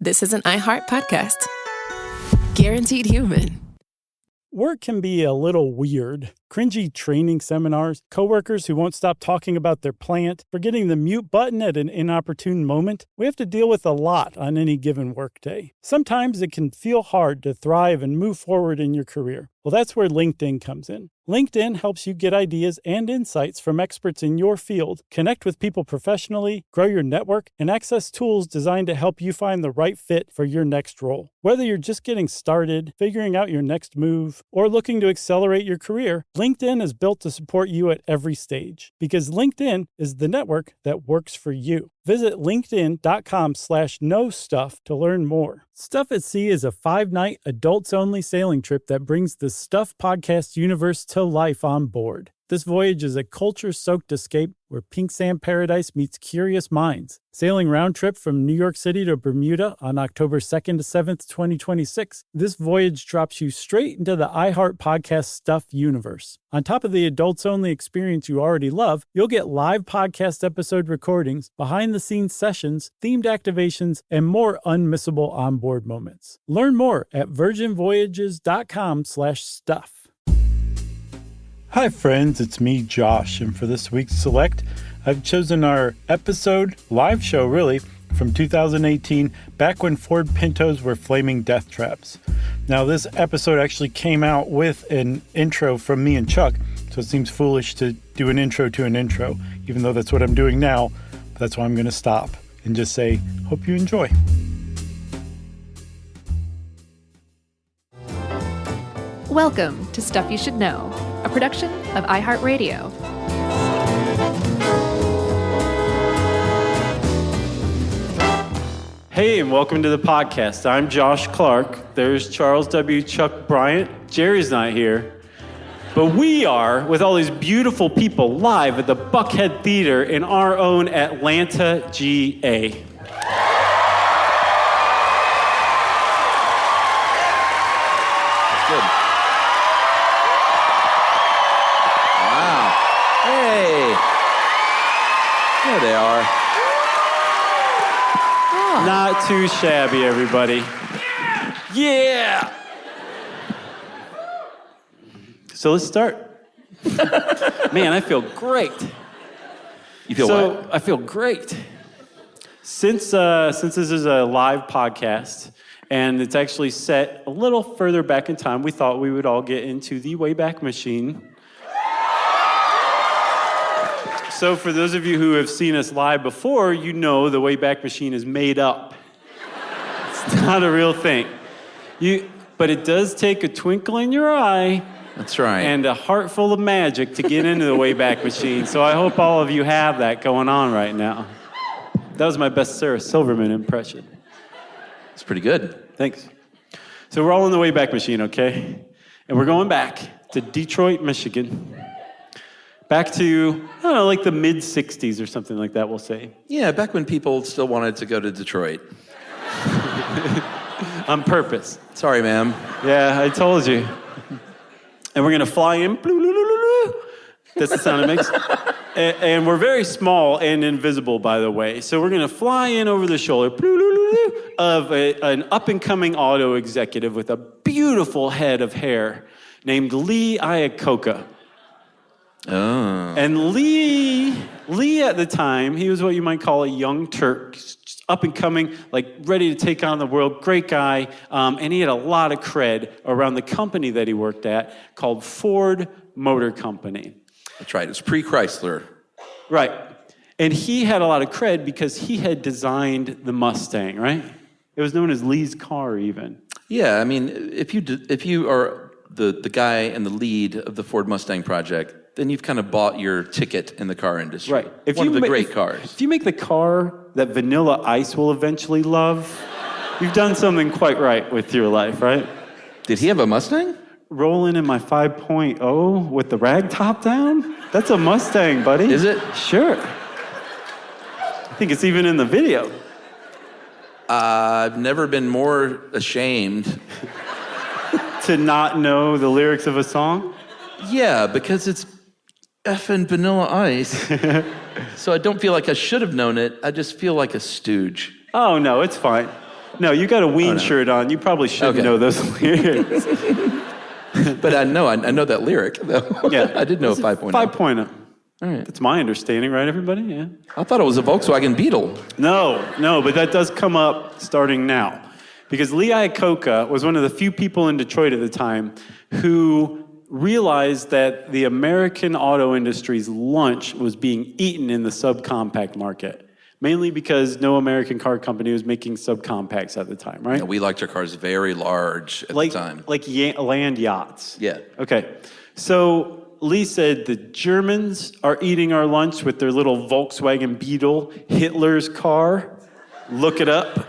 This is an iHeart podcast. Guaranteed human. Work can be a little weird. Cringy training seminars, coworkers who won't stop talking about their plant, forgetting the mute button at an inopportune moment. We have to deal with a lot on any given workday. Sometimes it can feel hard to thrive and move forward in your career. Well, that's where LinkedIn comes in. LinkedIn helps you get ideas and insights from experts in your field, connect with people professionally, grow your network, and access tools designed to help you find the right fit for your next role. Whether you're just getting started, figuring out your next move, or looking to accelerate your career, LinkedIn is built to support you at every stage, because LinkedIn is the network that works for you. Visit linkedin.com/knowstuff to learn more. Stuff at Sea is a 5-night adults-only sailing trip that brings the Stuff podcast universe to life on board. This voyage is a culture-soaked escape where pink sand paradise meets curious minds. Sailing round trip from New York City to Bermuda on October 2nd to 7th, 2026, this voyage drops you straight into the iHeart Podcast Stuff universe. On top of the adults-only experience you already love, you'll get live podcast episode recordings, behind-the-scenes sessions, themed activations, and more unmissable onboard moments. Learn more at virginvoyages.com/stuff. Hi friends, it's me, Josh, and for this week's Select, I've chosen our episode, live show really, from 2018, back when Ford Pintos were flaming Deathtraps. Now this episode actually came out with an intro from me and Chuck, so it seems foolish to do an intro to an intro, even though that's what I'm doing now. But that's why I'm going to stop and just say, hope you enjoy. Welcome to Stuff You Should Know, a production of iHeartRadio. Hey, and welcome to the podcast. I'm Josh Clark. There's Charles W. Chuck Bryant. Jerry's not here. But we are, with all these beautiful people, live at the Buckhead Theater in our own Atlanta, GA. Good. Wow. Hey. There they are. Not too shabby, everybody. Yeah! So let's start. Man, I feel great. You feel what? I feel great. Since this is a live podcast, and it's actually set a little further back in time, we thought we would all get into the Wayback Machine. So for those of you who have seen us live before, you know the Wayback Machine is made up. It's not a real thing. But it does take a twinkle in your eye. That's right. And a heart full of magic to get into the Wayback Machine. So I hope all of you have that going on right now. That was my best Sarah Silverman impression. It's pretty good. Thanks. So we're all in the Wayback Machine, okay? And we're going back to Detroit, Michigan. Back to, I don't know, like the mid-'60s or something like that, we'll say. Yeah, back when people still wanted to go to Detroit. On purpose. Sorry, ma'am. Yeah, I told you. And we're going to fly in. That's the sound it makes. And we're very small and invisible, by the way. So we're going to fly in over the shoulder of an up-and-coming auto executive with a beautiful head of hair named Lee Iacocca. Oh. And Lee at the time, he was what you might call a young Turk, up and coming, like ready to take on the world, great guy, and he had a lot of cred around the company that he worked at called Ford Motor Company. That's right, it's pre-Chrysler. Right, and he had a lot of cred because he had designed the Mustang, right? It was known as Lee's car even. Yeah, I mean, if you are the guy and the lead of the Ford Mustang project, then you've kind of bought your ticket in the car industry. Right. One of the great cars. If you make the car that Vanilla Ice will eventually love, you've done something quite right with your life, right? Did he have a Mustang? Rolling in my 5.0 with the rag top down? That's a Mustang, buddy. Is it? Sure. I think it's even in the video. I've never been more ashamed. To not know the lyrics of a song? Yeah, because it's effing Vanilla Ice. So I don't feel like I should have known it. I just feel like a stooge. Oh, no, it's fine. No, you got a Ween shirt on. You probably should know those lyrics. But I know that lyric, though. Yeah. I did know 5.0. 5.0. All right. That's my understanding, right, everybody? Yeah. I thought it was a Volkswagen Beetle. No, but that does come up starting now. Because Lee Iacocca was one of the few people in Detroit at the time who realized that the American auto industry's lunch was being eaten in the subcompact market. Mainly because no American car company was making subcompacts at the time, right? Yeah, we liked our cars very large at the time. Like land yachts. Yeah. Okay. So Lee said the Germans are eating our lunch with their little Volkswagen Beetle, Hitler's car. Look it up.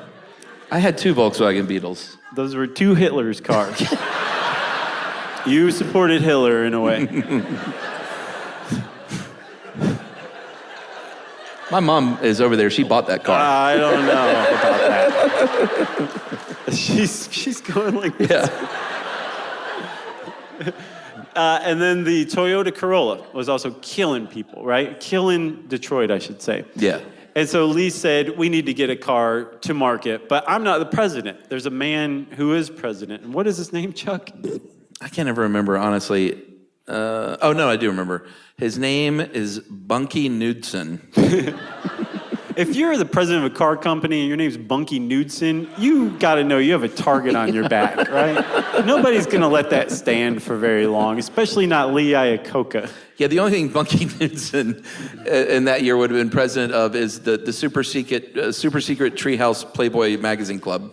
I had 2 Volkswagen Beetles. Those were 2 Hitler's cars. You supported Hitler in a way. My mom is over there. She bought that car. I don't know about that. She's going like this. Yeah. And then the Toyota Corolla was also killing people, right? Killing Detroit, I should say. Yeah. And so Lee said, we need to get a car to market, but I'm not the president. There's a man who is president. And what is his name, Chuck? I can't ever remember, honestly. Oh, no, I do remember. His name is Bunky Knudsen. If you're the president of a car company and your name's Bunky Knudsen, you got to know you have a target on your back, right? Nobody's going to let that stand for very long, especially not Lee Iacocca. Yeah, the only thing Bunky Knudsen in that year would have been president of is the super secret Treehouse Playboy magazine club.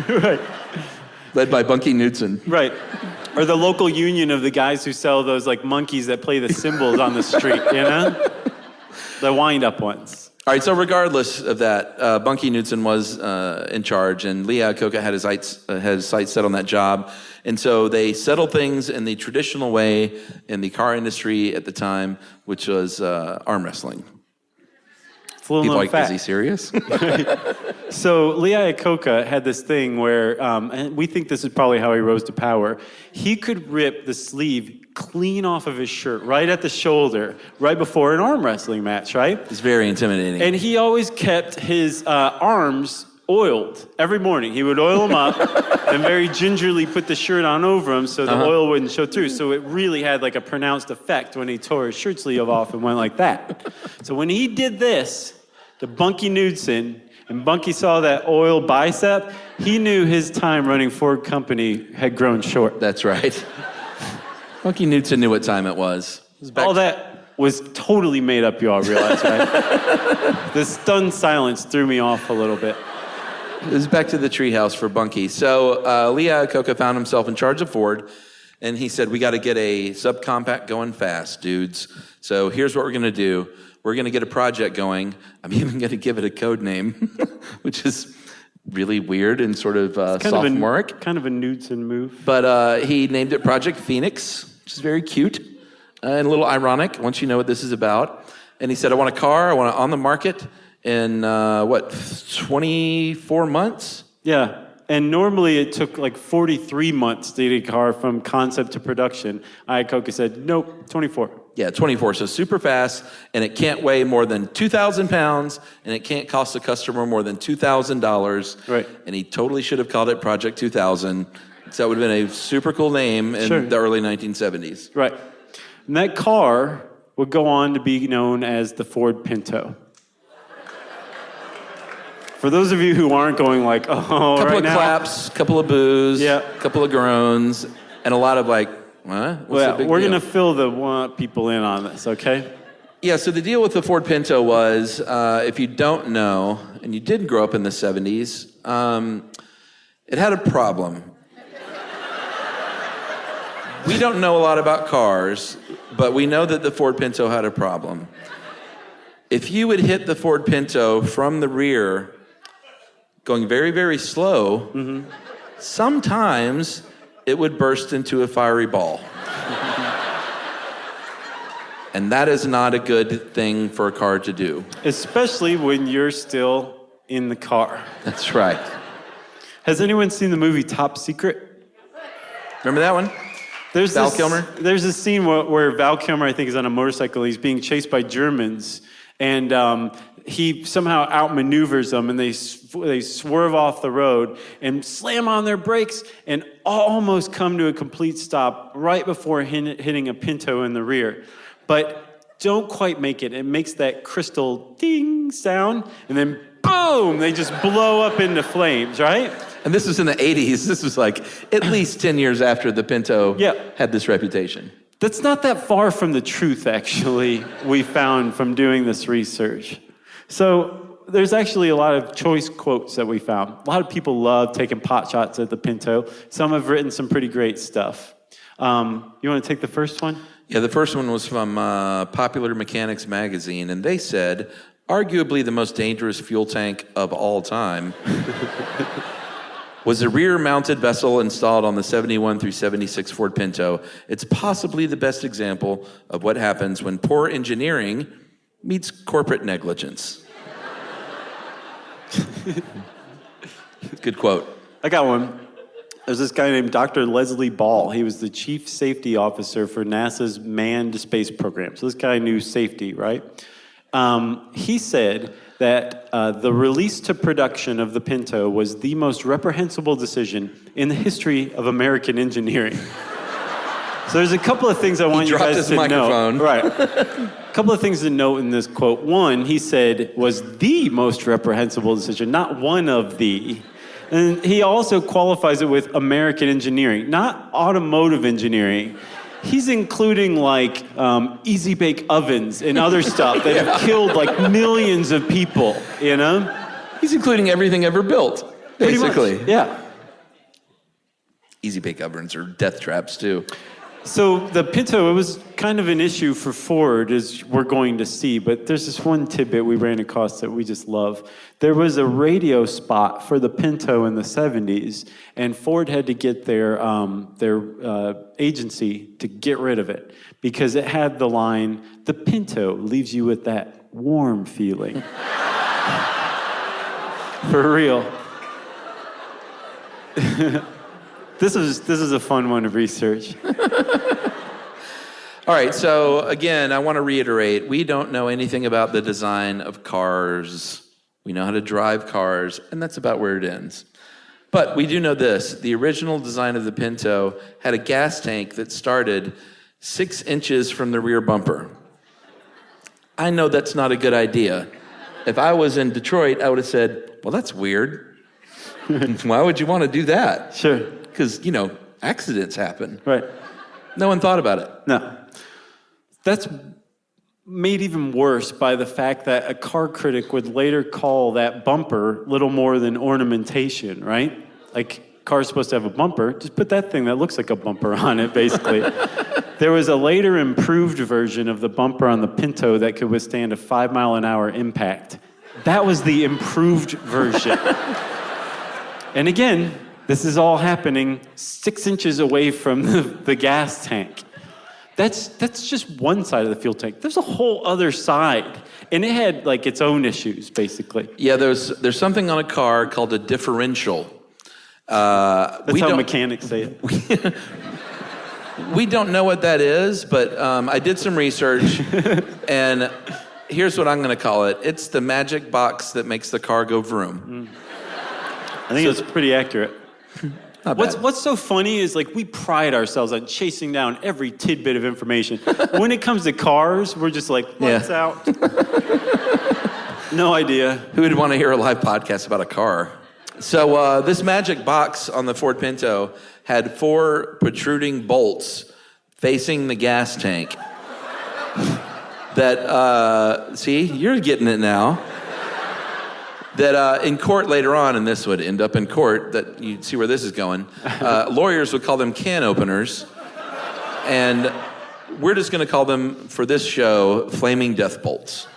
Right. Led by Bunky Knudsen. Right. Or the local union of the guys who sell those like monkeys that play the cymbals on the street, you know? The wind-up ones. All right, so regardless of that, Bunky Knudsen was in charge, and Lee Iacocca had his sights set on that job. And so they settled things in the traditional way in the car industry at the time, which was arm wrestling. People like, is he serious? So Lee Iacocca had this thing where, and we think this is probably how he rose to power, he could rip the sleeve clean off of his shirt right at the shoulder right before an arm wrestling match, right? It's very intimidating. And he always kept his arms oiled every morning. He would oil them up and very gingerly put the shirt on over him so the oil wouldn't show through. So it really had like a pronounced effect when he tore his shirt sleeve off and went like that. So when he did this, the Bunky Knudsen, and Bunky saw that oil bicep, he knew his time running Ford Company had grown short. That's right. Bunky Knudsen knew what time it was. All that was totally made up, you all realize, right? The stunned silence threw me off a little bit. It was back to the treehouse for Bunky. So Lee Iacocca found himself in charge of Ford, and he said, we got to get a subcompact going fast, dudes. So here's what we're going to do. We're going to get a project going. I'm even going to give it a code name, which is really weird and sort of sophomoric. Kind of a Knudsen move. But he named it Project Phoenix, which is very cute and a little ironic once you know what this is about. And he said, I want a car. I want it on the market in, 24 months? Yeah. And normally it took like 43 months to get a car from concept to production. Iacocca said, nope, 24. Yeah, 24, so super fast, and it can't weigh more than 2,000 pounds, and it can't cost the customer more than $2,000. Right. And he totally should have called it Project 2000. So that would have been a super cool name in the early 1970s. Right. And that car would go on to be known as the Ford Pinto. For those of you who aren't going like, oh, couple of claps, couple of boos, couple of groans, and a lot of like, what? Well, we're going to fill the people in on this, okay? Yeah, so the deal with the Ford Pinto was, if you don't know, and you did grow up in the 70s, it had a problem. We don't know a lot about cars, but we know that the Ford Pinto had a problem. If you would hit the Ford Pinto from the rear, going very, very slow, sometimes it would burst into a fiery ball. And that is not a good thing for a car to do. Especially when you're still in the car. That's right. Has anyone seen the movie Top Secret? Remember that one? Val Kilmer? There's a scene where Val Kilmer, I think, is on a motorcycle. He's being chased by Germans. And he somehow outmaneuvers them, and they swerve off the road and slam on their brakes and almost come to a complete stop right before hitting a Pinto in the rear. But don't quite make it. It makes that crystal ding sound, and then boom, they just blow up into flames, right? And this was in the 80s. This was like at least 10 years after the Pinto had this reputation. That's not that far from the truth, actually, we found from doing this research. So there's actually a lot of choice quotes that we found. A lot of people love taking pot shots at the Pinto. Some have written some pretty great stuff. You want to take the first one? Yeah, the first one was from Popular Mechanics magazine, and they said, arguably the most dangerous fuel tank of all time was a rear-mounted vessel installed on the 71 through 76 Ford Pinto. It's possibly the best example of what happens when poor engineering meets corporate negligence. Good quote. I got one. There's this guy named Dr. Leslie Ball. He was the chief safety officer for NASA's manned space program. So this guy knew safety, right? He said that the release to production of the Pinto was the most reprehensible decision in the history of American engineering. So there's a couple of things I want you guys to know. Right. A couple of things to note in this quote. One, he said, was the most reprehensible decision, not one of the. And he also qualifies it with American engineering, not automotive engineering. He's including like easy bake ovens and other stuff that have killed like millions of people, you know? He's including everything ever built, basically. Pretty much, yeah. Easy bake ovens or death traps too. So the Pinto, it was kind of an issue for Ford, as we're going to see, but there's this one tidbit we ran across that we just love. There was a radio spot for the Pinto in the 70s, and Ford had to get their agency to get rid of it because it had the line, "The Pinto leaves you with that warm feeling." For real. This is a fun one to research. All right, so again, I want to reiterate, we don't know anything about the design of cars. We know how to drive cars, and that's about where it ends. But we do know this. The original design of the Pinto had a gas tank that started 6 inches from the rear bumper. I know that's not a good idea. If I was in Detroit, I would have said, well, that's weird. Why would you want to do that? Sure. Because, accidents happen. Right. No one thought about it. No. That's made even worse by the fact that a car critic would later call that bumper little more than ornamentation, right? Like, car's supposed to have a bumper, just put that thing that looks like a bumper on it, basically. There was a later improved version of the bumper on the Pinto that could withstand a 5-mile-an-hour impact. That was the improved version. And again, this is all happening 6 inches away from the gas tank. That's just one side of the fuel tank. There's a whole other side. And it had like its own issues, basically. Yeah, there's something on a car called a differential. That's how mechanics say it. We don't know what that is, but I did some research, and here's what I'm going to call it. It's the magic box that makes the car go vroom. I think it's pretty accurate. Not bad. What's so funny is like we pride ourselves on chasing down every tidbit of information. When it comes to cars, we're just like, lights out. No idea. Who would want to hear a live podcast about a car? So this magic box on the Ford Pinto had 4 protruding bolts facing the gas tank. That, see, you're getting it now. That in court later on, and this would end up in court, that you see where this is going, lawyers would call them can openers. And we're just going to call them, for this show, flaming death bolts.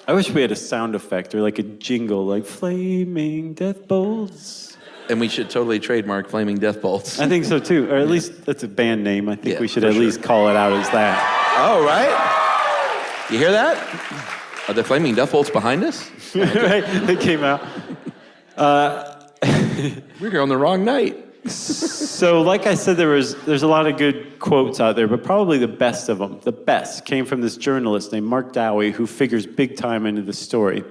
I wish we had a sound effect or like a jingle, like flaming death bolts. And we should totally trademark flaming death bolts. I think so too, or at least that's a band name. I think we should at least call it out as that. Oh, right? You hear that? Are the flaming death bolts behind us? Right, they came out. We're here on the wrong night. So, like I said, there's a lot of good quotes out there, but probably the best of them, the best, came from this journalist named Mark Dowie, who figures big time into the story.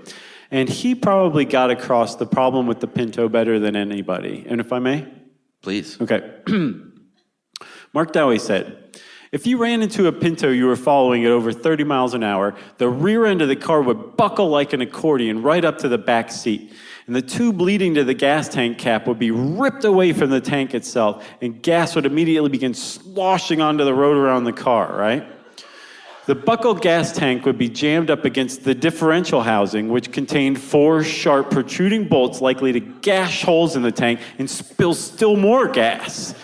And he probably got across the problem with the Pinto better than anybody. And if I may? Please. Okay. Mark Dowie said, if you ran into a Pinto you were following at over 30 miles an hour, the rear end of the car would buckle like an accordion right up to the back seat. And the tube leading to the gas tank cap would be ripped away from the tank itself, and gas would immediately begin sloshing onto the road around the car, right? The buckled gas tank would be jammed up against the differential housing, which contained 4 sharp protruding bolts likely to gash holes in the tank and spill still more gas.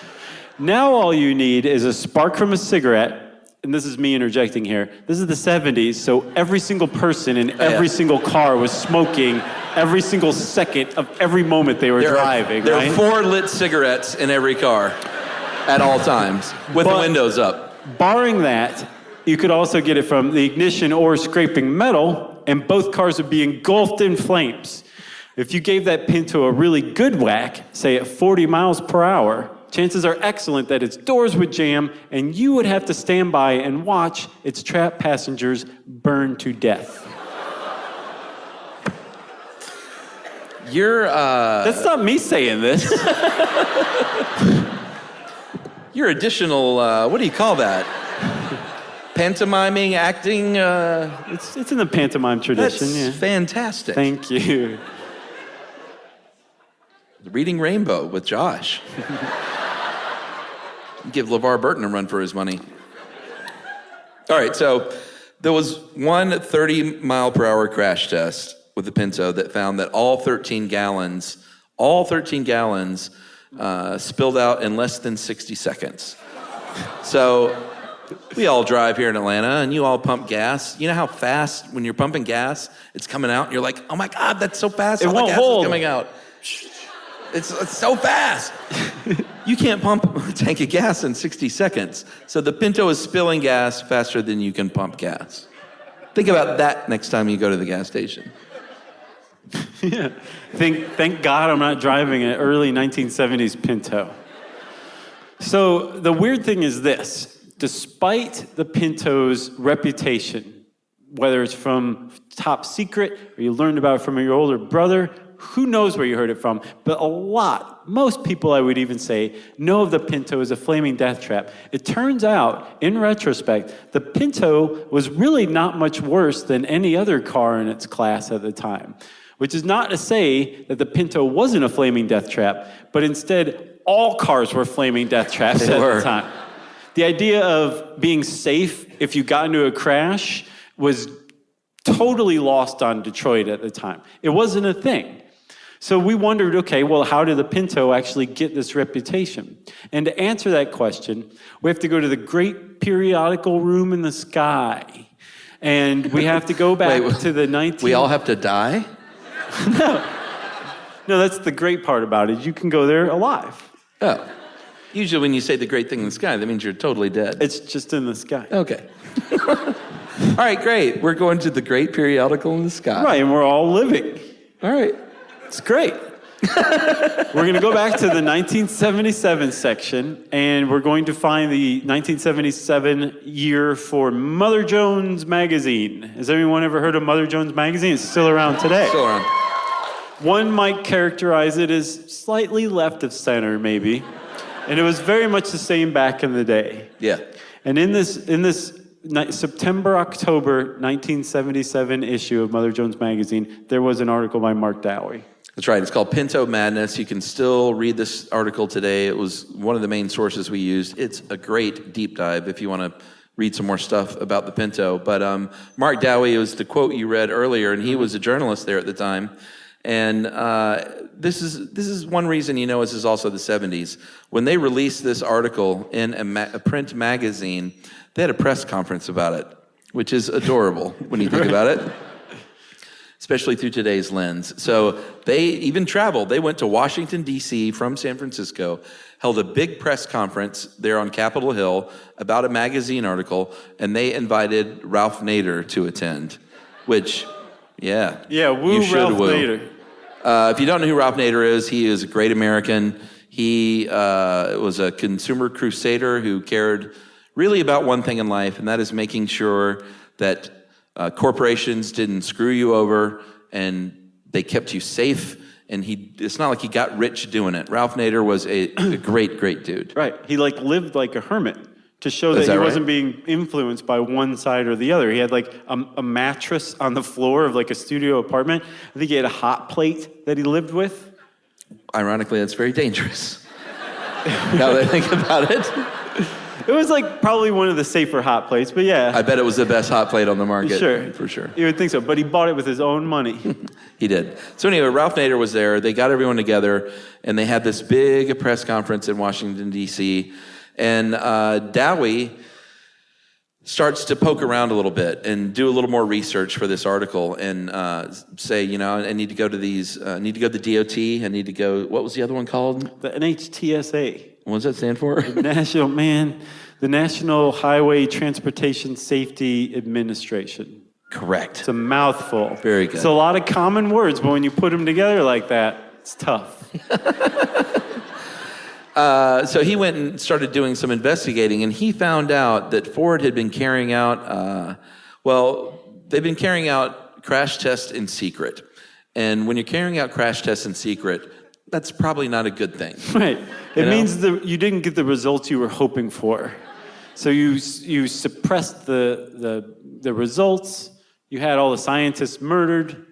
Now all you need is a spark from a cigarette, and this is me interjecting here. This is the 70s, so every single person in every single car was smoking every single second of every moment they were driving. There are 4 lit cigarettes in every car at all times, with the windows up. Barring that, you could also get it from the ignition or scraping metal, and both cars would be engulfed in flames. If you gave that Pinto a really good whack, say at 40 miles per hour, chances are excellent that its doors would jam, and you would have to stand by and watch its trapped passengers burn to death. That's not me saying this. Your additional, what do you call that? Pantomiming, acting? It's in the pantomime tradition, That's fantastic. Thank you. Reading Rainbow with Josh. Give LeVar Burton a run for his money. All right, so there was one 30-mile-per-hour crash test with the Pinto that found that all 13 gallons spilled out in less than 60 seconds. So we all drive here in Atlanta, and you all pump gas. You know how fast, when you're pumping gas, it's coming out, and you're like, oh my God, that's so fast. All the gas is coming out. It's so fast. You can't pump a tank of gas in 60 seconds. So the Pinto is spilling gas faster than you can pump gas. Think about that next time you go to the gas station. Yeah. Thank God I'm not driving an early 1970s Pinto. So the weird thing is this. Despite the Pinto's reputation, whether it's from top secret or you learned about it from your older brother, who knows where you heard it from, but most people I would even say, know of the Pinto as a flaming death trap. It turns out, in retrospect, the Pinto was really not much worse than any other car in its class at the time, which is not to say that the Pinto wasn't a flaming death trap, but instead, all cars were flaming death traps at the time. The idea of being safe if you got into a crash was totally lost on Detroit at the time. It wasn't a thing. So we wondered, okay, well, how did the Pinto actually get this reputation? And to answer that question, we have to go to the great periodical room in the sky. And we have to go back to the 19... We all have to die? No, that's the great part about it. You can go there alive. Oh. Usually when you say the great thing in the sky, that means you're totally dead. It's just in the sky. Okay. All right, great. We're going to the great periodical in the sky. Right, and we're all living. All right. It's great. We're going to go back to the 1977 section, and we're going to find the 1977 year for Mother Jones Magazine. Has anyone ever heard of Mother Jones Magazine? It's still around today. Still around. One might characterize it as slightly left of center, maybe. And it was very much the same back in the day. Yeah. And in this September-October 1977 issue of Mother Jones Magazine, there was an article by Mark Dowie. That's right. It's called Pinto Madness. You can still read this article today. It was one of the main sources we used. It's a great deep dive if you want to read some more stuff about the Pinto. But Mark Dowie was the quote you read earlier, and he was a journalist there at the time. And this is one reason you know this is also the 70s. When they released this article in a print magazine, they had a press conference about it, which is adorable when you think about it, especially through today's lens. So they even traveled. They went to Washington, D.C. from San Francisco, held a big press conference there on Capitol Hill about a magazine article, and they invited Ralph Nader to attend, which... Yeah, woo Ralph Nader. If you don't know who Ralph Nader is, he is a great American. He was a consumer crusader who cared really about one thing in life, and that is making sure that corporations didn't screw you over and they kept you safe. And it's not like he got rich doing it. Ralph Nader was a great, great dude. Right. He lived like a hermit to show that he wasn't being influenced by one side or the other. He had like a mattress on the floor of like a studio apartment. I think he had a hot plate that he lived with. Ironically, that's very dangerous. Now that I think about it. It was like probably one of the safer hot plates, but yeah. I bet it was the best hot plate on the market. Sure. For sure. You would think so, but he bought it with his own money. He did. So anyway, Ralph Nader was there. They got everyone together, and they had this big press conference in Washington, D.C., and Dowie starts to poke around a little bit and do a little more research for this article and say, I need to go to these, I need to go to the DOT, I need to go, what was the other one called? The NHTSA. What does that stand for? The National Highway Transportation Safety Administration. Correct. It's a mouthful. Very good. It's a lot of common words, but when you put them together like that, it's tough. So he went and started doing some investigating, and he found out that Ford had been carrying out, they've been carrying out crash tests in secret. And when you're carrying out crash tests in secret, that's probably not a good thing. Right. It means that you didn't get the results you were hoping for. So you suppressed the results. You had all the scientists murdered.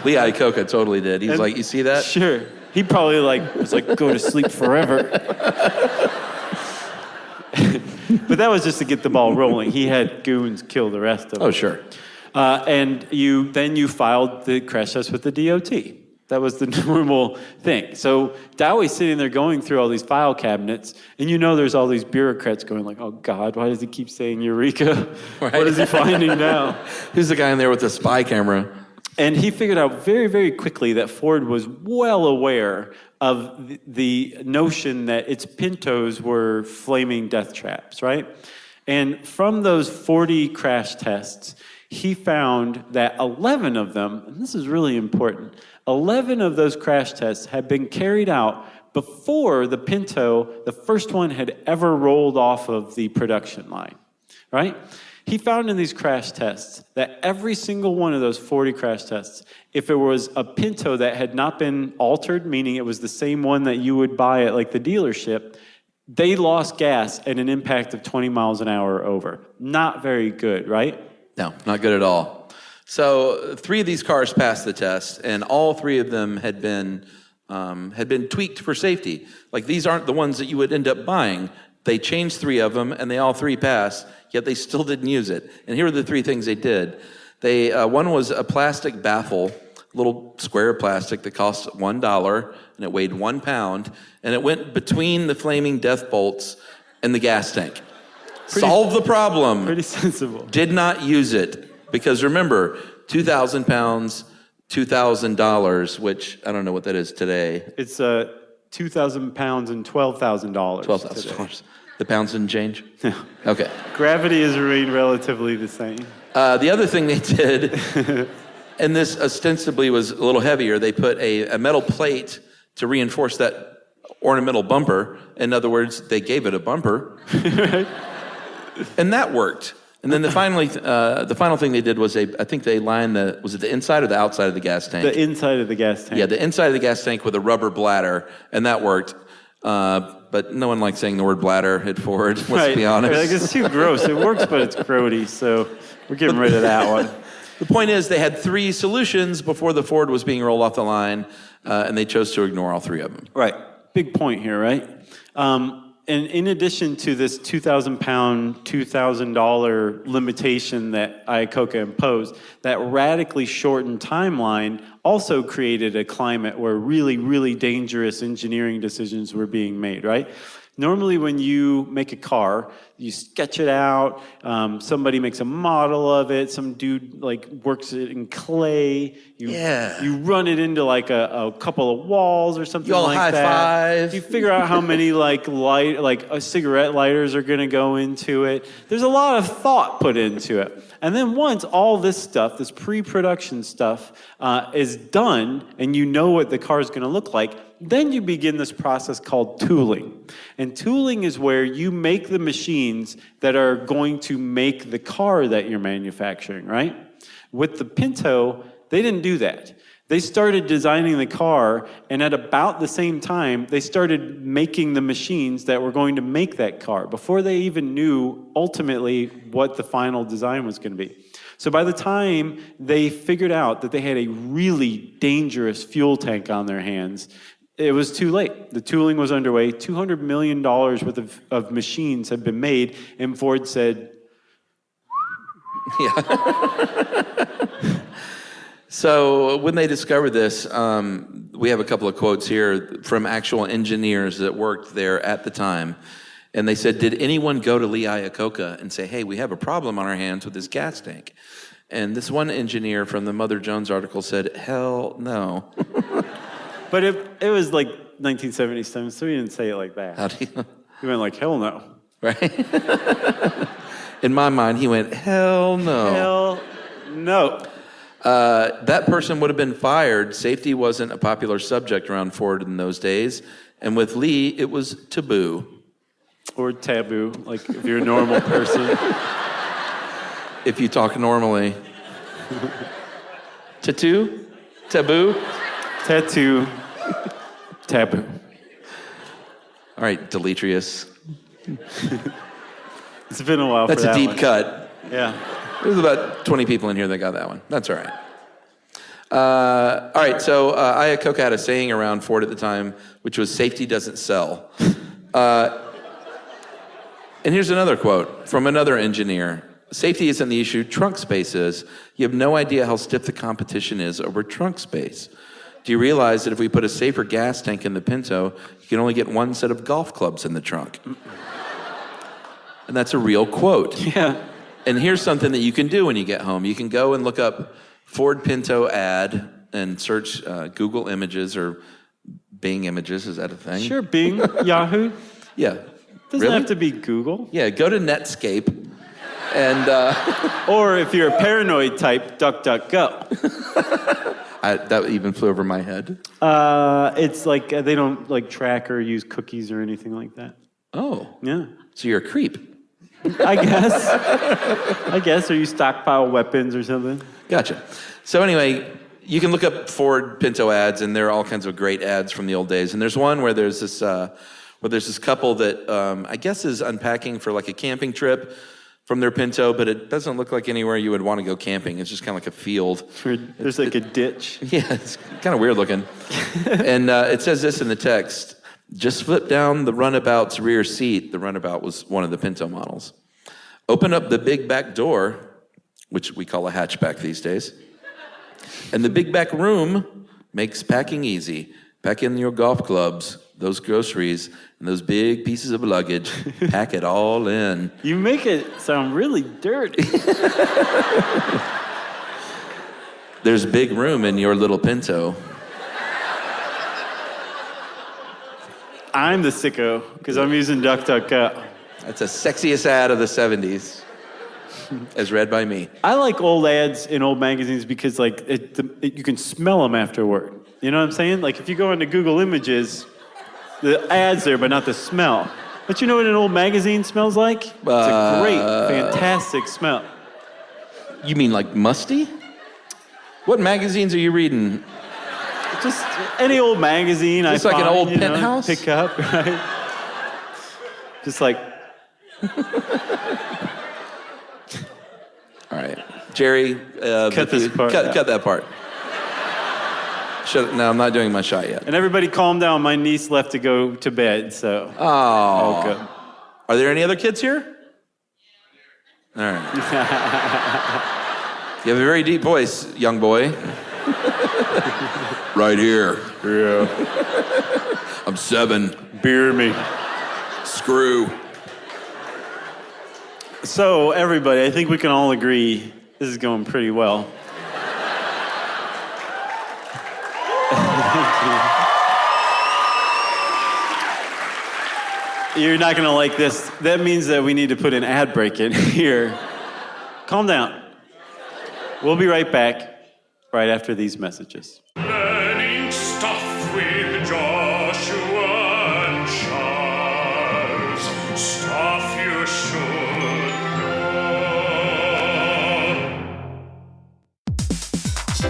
Lee Iacocca totally did. He's like, you see that? Sure. He probably was like, go to sleep forever. But that was just to get the ball rolling. He had goons kill the rest of them. Oh, sure. And you filed the crash test with the DOT. That was the normal thing. So Dowie's sitting there going through all these file cabinets, and there's all these bureaucrats going like, oh God, why does he keep saying Eureka? Right. What is he finding now? Who's the guy in there with the spy camera? And he figured out very, very quickly that Ford was well aware of the notion that its Pintos were flaming death traps, right? And from those 40 crash tests, he found that 11 of them, and this is really important, 11 of those crash tests had been carried out before the Pinto, the first one, had ever rolled off of the production line, right? He found in these crash tests that every single one of those 40 crash tests, if it was a Pinto that had not been altered, meaning it was the same one that you would buy at like the dealership, they lost gas at an impact of 20 miles an hour or over. Not very good, right? No, not good at all. So 3 of these cars passed the test, and all 3 of them had been tweaked for safety. Like, these aren't the ones that you would end up buying. They changed 3 of them, and they all 3 passed, yet they still didn't use it. And here are the 3 things they did. One was a plastic baffle, a little square of plastic that cost $1, and it weighed 1 pound, and it went between the flaming death bolts and the gas tank. Solved the problem. Pretty sensible. Did not use it. Because remember, 2,000 pounds, $2,000, which I don't know what that is today. It's 2,000 pounds and $12,000. $12,000. The pounds didn't change? No. Okay. Gravity has remained relatively the same. The other thing they did, and this ostensibly was a little heavier, they put a metal plate to reinforce that ornamental bumper. In other words, they gave it a bumper. Right. And that worked. And then the final thing they did was I think they lined was it the inside or the outside of the gas tank? The inside of the gas tank. Yeah, the inside of the gas tank with a rubber bladder, and that worked. But no one likes saying the word bladder at Ford, let's be honest. Like, it's too gross. It works, but it's grody, so we're getting rid of that one. The point is they had 3 solutions before the Ford was being rolled off the line, and they chose to ignore all 3 of them. Right. Big point here, right? And in addition to this 2,000-pound, $2,000 limitation that Iacocca imposed, that radically shortened timeline also created a climate where really, really dangerous engineering decisions were being made, right? Normally when you make a car, you sketch it out, somebody makes a model of it, some dude like works it in clay, you run it into like a couple of walls or something like that. You all high five. You figure out how many like cigarette lighters are gonna go into it. There's a lot of thought put into it. And then once all this stuff, this pre-production stuff is done and you know what the car is gonna look like, then you begin this process called tooling. And tooling is where you make the machines that are going to make the car that you're manufacturing, right? With the Pinto, they didn't do that. They started designing the car, and at about the same time, they started making the machines that were going to make that car before they even knew ultimately what the final design was going to be. So by the time they figured out that they had a really dangerous fuel tank on their hands, it was too late. The tooling was underway. $200 million worth of machines had been made, and Ford said, So when they discovered this, we have a couple of quotes here from actual engineers that worked there at the time. And they said, did anyone go to Lee Iacocca and say, hey, we have a problem on our hands with this gas tank? And this one engineer from the Mother Jones article said, hell no. But it was like 1977, so he didn't say it like that. How do you? He went like, hell no. Right? In my mind, he went, hell no. Hell no. That person would have been fired. Safety wasn't a popular subject around Ford in those days. And with Lee, it was taboo. Or taboo, like if you're a normal person. If you talk normally. Tattoo? Taboo? Tattoo. Taboo. All right, Demetrius. It's been a while That's for that a deep one. cut. Yeah. There's about 20 people in here that got that one. That's all right. All right, so Iacocca had a saying around Ford at the time, which was, safety doesn't sell. And here's another quote from another engineer. Safety isn't the issue, trunk space is. You have no idea how stiff the competition is over trunk space. Do you realize that if we put a safer gas tank in the Pinto, you can only get one set of golf clubs in the trunk? And that's a real quote. Yeah. And here's something that you can do when you get home. You can go and look up Ford Pinto ad and search Google Images or Bing Images. Is that a thing? Sure, Bing, Yahoo. Yeah. Doesn't have to be Google. Yeah, go to Netscape and... Or if you're a paranoid type, DuckDuckGo. that even flew over my head. It's like they don't like track or use cookies or anything like that. Oh. Yeah. So you're a creep. I guess. Or you stockpile weapons or something. Gotcha. So anyway, you can look up Ford Pinto ads, and there are all kinds of great ads from the old days. And there's one where there's this couple that I guess is unpacking for like a camping trip from their Pinto, but it doesn't look like anywhere you would want to go camping. It's just kind of like a field. There's like a ditch. Yeah, it's kind of weird looking. And it says this in the text. Just flip down the runabout's rear seat. The runabout was one of the Pinto models. Open up the big back door, which we call a hatchback these days. And the big back room makes packing easy. Pack in your golf clubs, those groceries, and those big pieces of luggage. Pack it all in. You make it sound really dirty. There's big room in your little Pinto. I'm the sicko because I'm using DuckDuckGo. That's the sexiest ad of the 70s, as read by me. I like old ads in old magazines because like you can smell them afterward. You know what I'm saying? Like if you go into Google Images, the ad's there, but not the smell. But you know what an old magazine smells like? It's a great, fantastic smell. You mean like musty? What magazines are you reading? Just any old magazine Just I like find, an old you know, Penthouse? pick up, right? Just like... All right. Jerry, Cut this part out. Cut that part. No, I'm not doing my shot yet. And everybody calm down. My niece left to go to bed, so... Oh. Good. Are there any other kids here? All right. You have a very deep voice, young boy. Right here. Yeah. I'm 7. Beer me. Screw. So, everybody, I think we can all agree this is going pretty well. You're not going to like this. That means that we need to put an ad break in here. Calm down. We'll be right back right after these messages. Learning stuff with Joshua and Charles. Stuff you should know.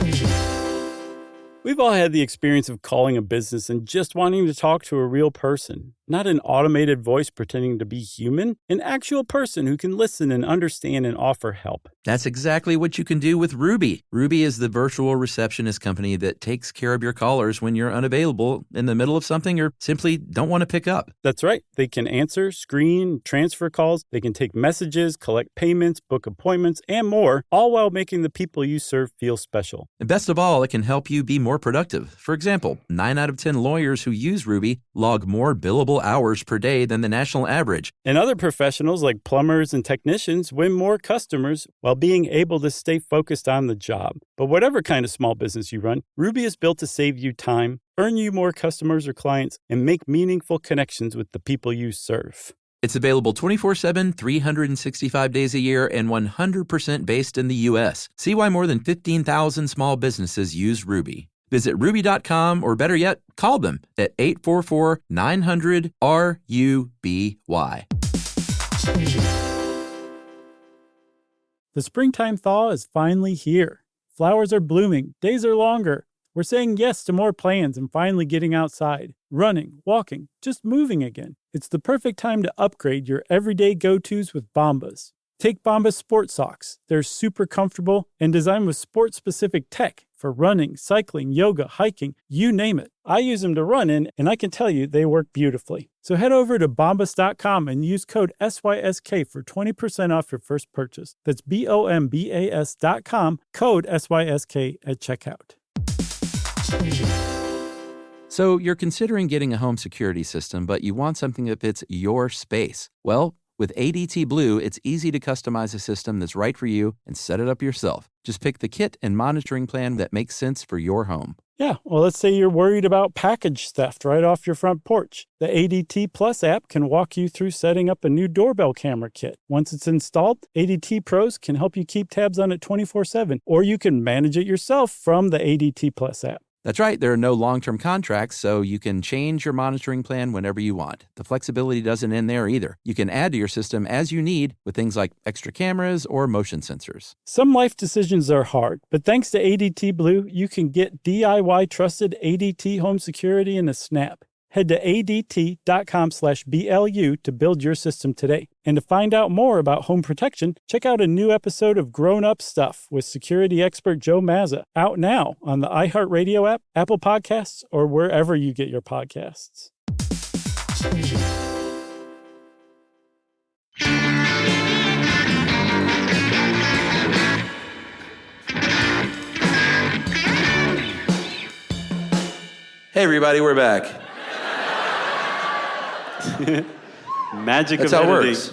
We've all had the experience of calling a business and just wanting to talk to a real person. Not an automated voice pretending to be human, an actual person who can listen and understand and offer help. That's exactly what you can do with Ruby. Ruby is the virtual receptionist company that takes care of your callers when you're unavailable in the middle of something or simply don't want to pick up. That's right. They can answer, screen, transfer calls. They can take messages, collect payments, book appointments, and more, all while making the people you serve feel special. And best of all, it can help you be more productive. For example, 9 out of 10 lawyers who use Ruby log more billable hours per day than the national average. And other professionals like plumbers and technicians win more customers while being able to stay focused on the job. But whatever kind of small business you run, Ruby is built to save you time, earn you more customers or clients, and make meaningful connections with the people you serve. It's available 24/7, 365 days a year, and 100% based in the U.S. See why more than 15,000 small businesses use Ruby. Visit ruby.com, or better yet, call them at 844-900-RUBY. The springtime thaw is finally here. Flowers are blooming, days are longer. We're saying yes to more plans and finally getting outside, running, walking, just moving again. It's the perfect time to upgrade your everyday go-tos with Bombas. Take Bombas sports socks. They're super comfortable and designed with sport-specific tech for running, cycling, yoga, hiking, you name it. I use them to run in, and I can tell you they work beautifully. So head over to bombas.com and use code SYSK for 20% off your first purchase. That's BOMBAS.com, code SYSK at checkout. So you're considering getting a home security system, but you want something that fits your space. Well, with ADT Blue, it's easy to customize a system that's right for you and set it up yourself. Just pick the kit and monitoring plan that makes sense for your home. Yeah, well, let's say you're worried about package theft right off your front porch. The ADT Plus app can walk you through setting up a new doorbell camera kit. Once it's installed, ADT Pros can help you keep tabs on it 24/7, or you can manage it yourself from the ADT Plus app. That's right, there are no long-term contracts, so you can change your monitoring plan whenever you want. The flexibility doesn't end there either. You can add to your system as you need with things like extra cameras or motion sensors. Some life decisions are hard, but thanks to ADT Blue, you can get DIY trusted ADT home security in a snap. Head to ADT.com/BLU to build your system today. And to find out more about home protection, check out a new episode of Grown Up Stuff with security expert Joe Mazza, out now on the iHeartRadio app, Apple Podcasts, or wherever you get your podcasts. Hey, everybody, we're back. Magic That's of how it editing. works.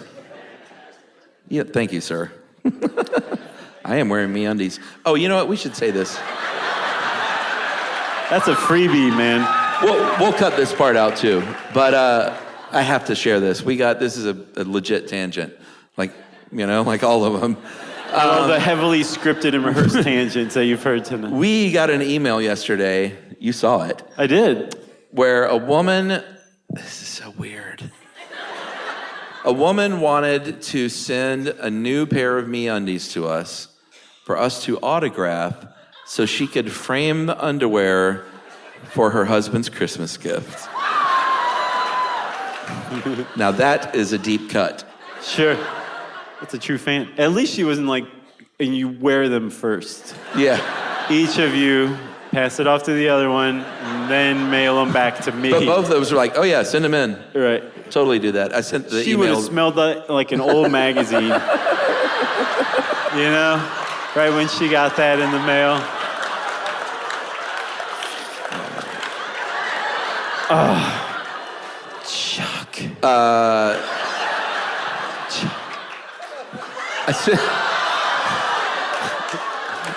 Yeah, thank you, sir. I am wearing MeUndies. Oh, you know what? We should say this. That's a freebie, man. We'll cut this part out too. But I have to share this. This is a legit tangent, like all of them. All the heavily scripted and rehearsed tangents that you've heard tonight. We got an email yesterday. You saw it. I did. Where a woman. This is so weird. A woman wanted to send a new pair of MeUndies to us for us to autograph so she could frame the underwear for her husband's Christmas gift. Now that is a deep cut. Sure. That's a true fan. At least she wasn't like, and you wear them first. Yeah. Each of you pass it off to the other one, and then mail them back to me. But both of those were like, oh yeah, send them in. Right. Totally do that. I sent the She would have email. smelled like an old magazine. You know? Right when she got that in the mail. Oh, Chuck. I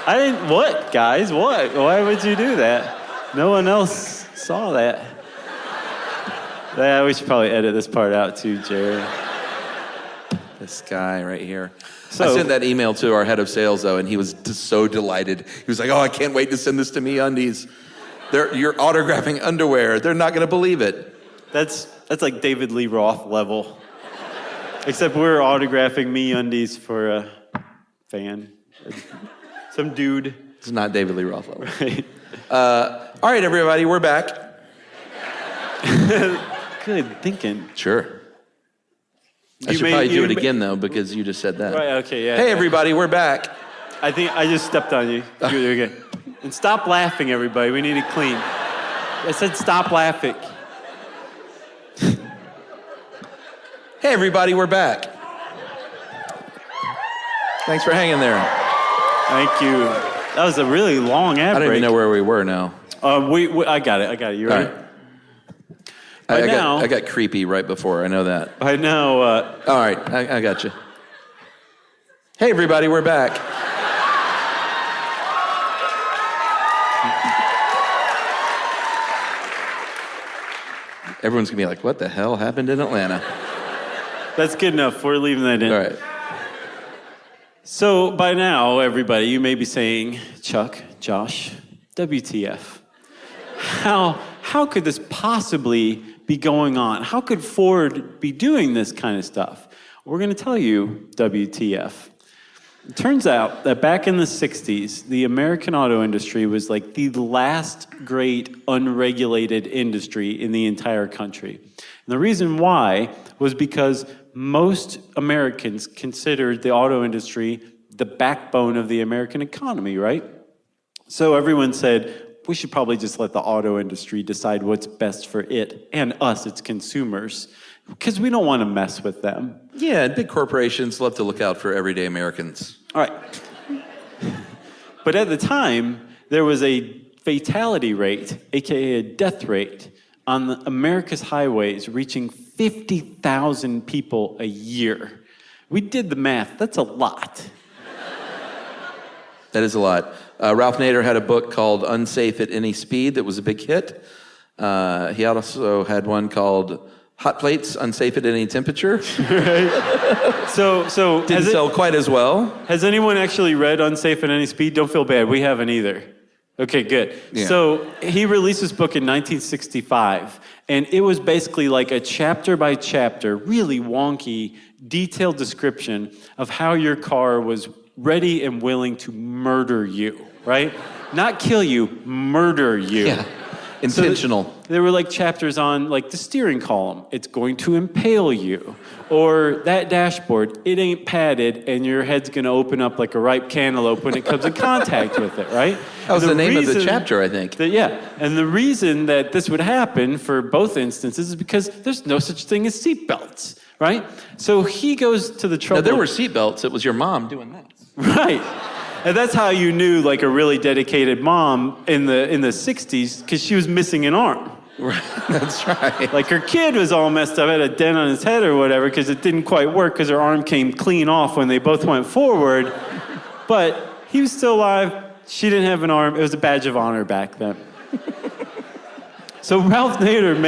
didn't. What, guys? What? Why would you do that? No one else saw that. Yeah, we should probably edit this part out too, Jerry. This guy right here. So, I sent that email to our head of sales, though, and he was just so delighted. He was like, oh, I can't wait to send this to MeUndies. You're autographing underwear. They're not going to believe it. That's like David Lee Roth level. Except we're autographing MeUndies for a fan. Some dude. It's not David Lee Roth level. Right. All right, everybody, we're back. Good thinking. Sure. I should probably do it again, though, because you just said that. Right, okay, yeah. Hey, everybody, we're back. I think I just stepped on you. You're good. And stop laughing, everybody. We need it clean. I said stop laughing. Hey, everybody, we're back. Thanks for hanging there. Thank you. That was a really long ad I don't break. even know where we were now. I got it. You ready? All right. I got creepy right before. I know that. I know. All right, I got you. Hey, everybody, we're back. Everyone's gonna be like, "What the hell happened in Atlanta?" That's good enough. We're leaving that in. All right. So by now, everybody, you may be saying, Chuck, Josh, WTF? How could this possibly be going on? How could Ford be doing this kind of stuff? We're going to tell you, WTF. It turns out that back in the 60s, the American auto industry was like the last great unregulated industry in the entire country. And the reason why was because most Americans considered the auto industry the backbone of the American economy, right? So everyone said, we should probably just let the auto industry decide what's best for it and us, its consumers, because we don't want to mess with them. Yeah, and big corporations love to look out for everyday Americans. All right. But at the time, there was a fatality rate, aka a death rate, on America's highways reaching 50,000 people a year. We did the math. That's a lot. That is a lot. Ralph Nader had a book called Unsafe at Any Speed that was a big hit. He also had one called Hot Plates, Unsafe at Any Temperature. Right. So Didn't sell quite as well. Has anyone actually read Unsafe at Any Speed? Don't feel bad. We haven't either. Okay, good. Yeah. So he released this book in 1965, and it was basically like a chapter by chapter, really wonky, detailed description of how your car was ready and willing to murder you, right? Not kill you, murder you. Yeah. Intentional. So there were like chapters on like the steering column. It's going to impale you. Or that dashboard, it ain't padded and your head's going to open up like a ripe cantaloupe when it comes in contact with it, right? That was the name of the chapter, I think. And the reason that this would happen for both instances is because there's no such thing as seatbelts, right? So he goes to the trouble. Now, there were seatbelts. It was your mom doing that. Right. And that's how you knew like a really dedicated mom in the 60s, because she was missing an arm. Right. That's right. Like her kid was all messed up, had a dent on his head or whatever, because it didn't quite work because her arm came clean off when they both went forward. But he was still alive. She didn't have an arm. It was a badge of honor back then. So Ralph Nader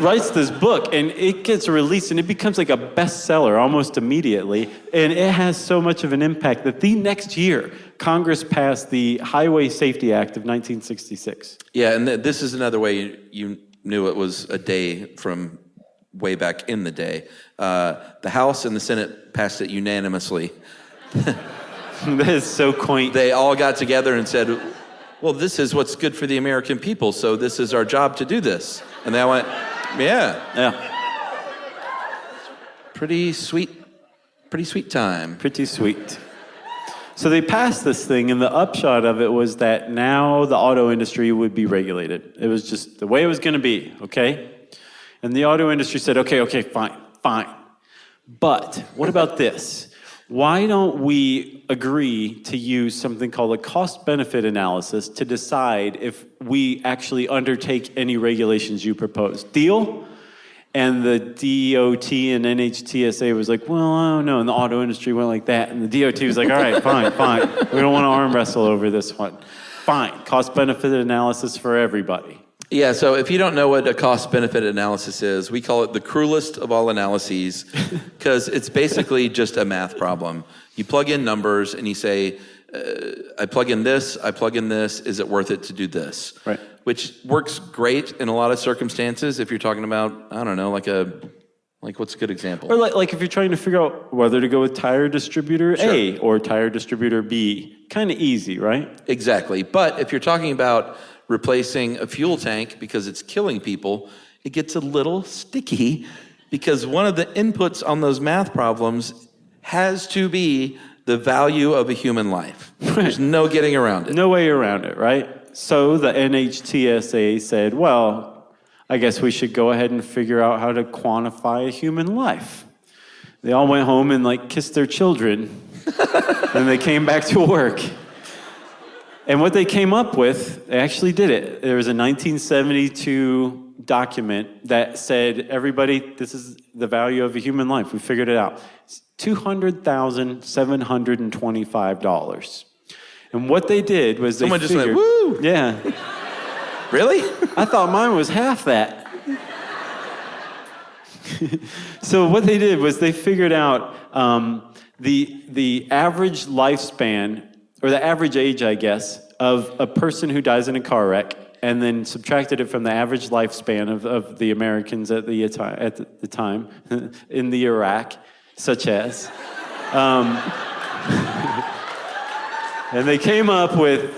writes this book, and it gets released, and it becomes like a bestseller almost immediately. And it has so much of an impact that the next year, Congress passed the Highway Safety Act of 1966. Yeah, and this is another way you knew it was a day from way back in the day. The House and the Senate passed it unanimously. That is so quaint. They all got together and said, well, this is what's good for the American people, so this is our job to do this. And they went, yeah. Pretty sweet time. Pretty sweet. So they passed this thing, and the upshot of it was that now the auto industry would be regulated. It was just the way it was going to be, okay? And the auto industry said, okay, fine. But what about this? why don't we agree to use something called a cost-benefit analysis to decide if we actually undertake any regulations you propose? Deal? And the DOT and NHTSA was like, well, I don't know. And the auto industry went like that. And the DOT was like, all right, fine. We don't want to arm wrestle over this one. Fine. Cost-benefit analysis for everybody. Yeah, so if you don't know what a cost-benefit analysis is, we call it the cruelest of all analyses because it's basically just a math problem. You plug in numbers and you say, I plug in this, is it worth it to do this? Right. Which works great in a lot of circumstances if you're talking about, I don't know, like what's a good example? Or like if you're trying to figure out whether to go with tire distributor A or tire distributor B. Kind of easy, right? Exactly. But if you're talking about replacing a fuel tank because it's killing people, it gets a little sticky because one of the inputs on those math problems has to be the value of a human life. There's no getting around it. No way around it, right? So the NHTSA said, well, I guess we should go ahead and figure out how to quantify a human life. They all went home and kissed their children, and they came back to work. And what they came up with, they actually did it. There was a 1972 document that said, everybody, this is the value of a human life. We figured it out. It's $200,725. And what they did was they Someone just figured, went, woo! Yeah. Really? I thought mine was half that. So what they did was they figured out the average lifespan, or the average age, I guess, of a person who dies in a car wreck, and then subtracted it from the average lifespan of the Americans at the time in the Iraq, such as. And they came up with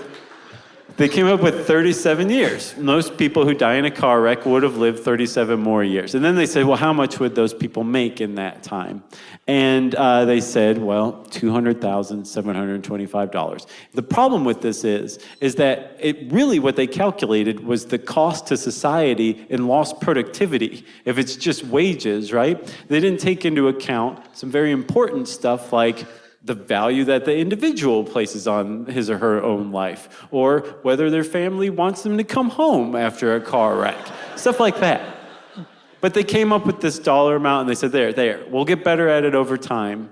37 years. Most people who die in a car wreck would have lived 37 more years. And then they said, well, how much would those people make in that time? And they said, well, $200,725. The problem with this is that it really what they calculated was the cost to society in lost productivity. If it's just wages, right? They didn't take into account some very important stuff like the value that the individual places on his or her own life, or whether their family wants them to come home after a car wreck, stuff like that. But they came up with this dollar amount and they said, there, we'll get better at it over time,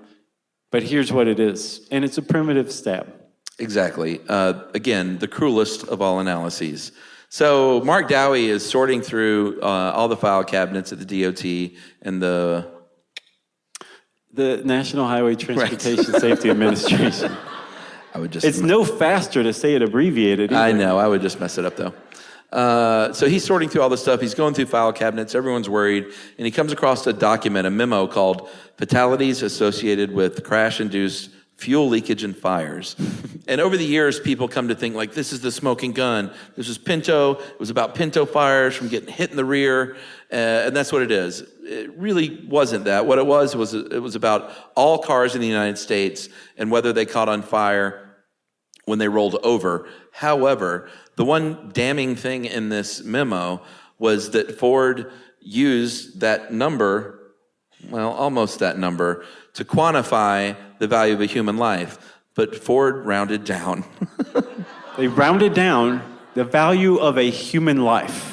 but here's what it is. And it's a primitive stab. Exactly. Again, the cruelest of all analyses. So Mark Dowie is sorting through all the file cabinets at the DOT and the National Highway Transportation Safety Administration. It's no faster to say it abbreviated either. I know. I would just mess it up, though. So he's sorting through all this stuff. He's going through file cabinets. Everyone's worried. And he comes across a document, a memo called Fatalities Associated with Crash-Induced Fuel Leakage and Fires. And over the years, people come to think, this is the smoking gun. This was Pinto. It was about Pinto fires from getting hit in the rear. And that's what it is. It really wasn't that. What it was about all cars in the United States and whether they caught on fire when they rolled over. However, the one damning thing in this memo was that Ford used that number, almost that number, to quantify the value of a human life. But Ford rounded down. They rounded down the value of a human life.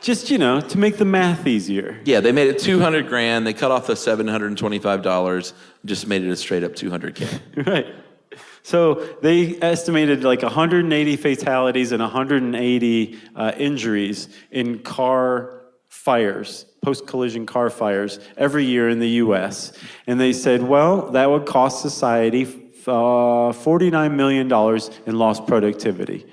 Just, to make the math easier. Yeah, they made it $200,000. They cut off the $725, just made it a straight up $200K. Right. So they estimated 180 fatalities and 180 injuries in car fires, post-collision car fires, every year in the U.S. And they said, that would cost society $49 million in lost productivity.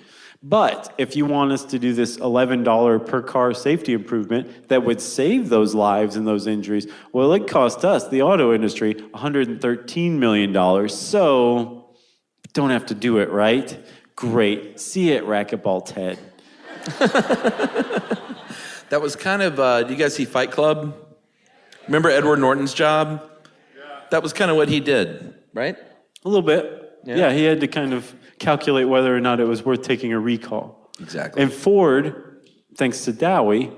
But if you want us to do this $11 per car safety improvement that would save those lives and those injuries, it cost us, the auto industry, $113 million. So don't have to do it, right? Great. See it, Racquetball Ted. That was kind of, do you guys see Fight Club? Remember Edward Norton's job? Yeah. That was kind of what he did, right? A little bit. Yeah, he had to kind of calculate whether or not it was worth taking a recall. Exactly. And Ford, thanks to Dowie,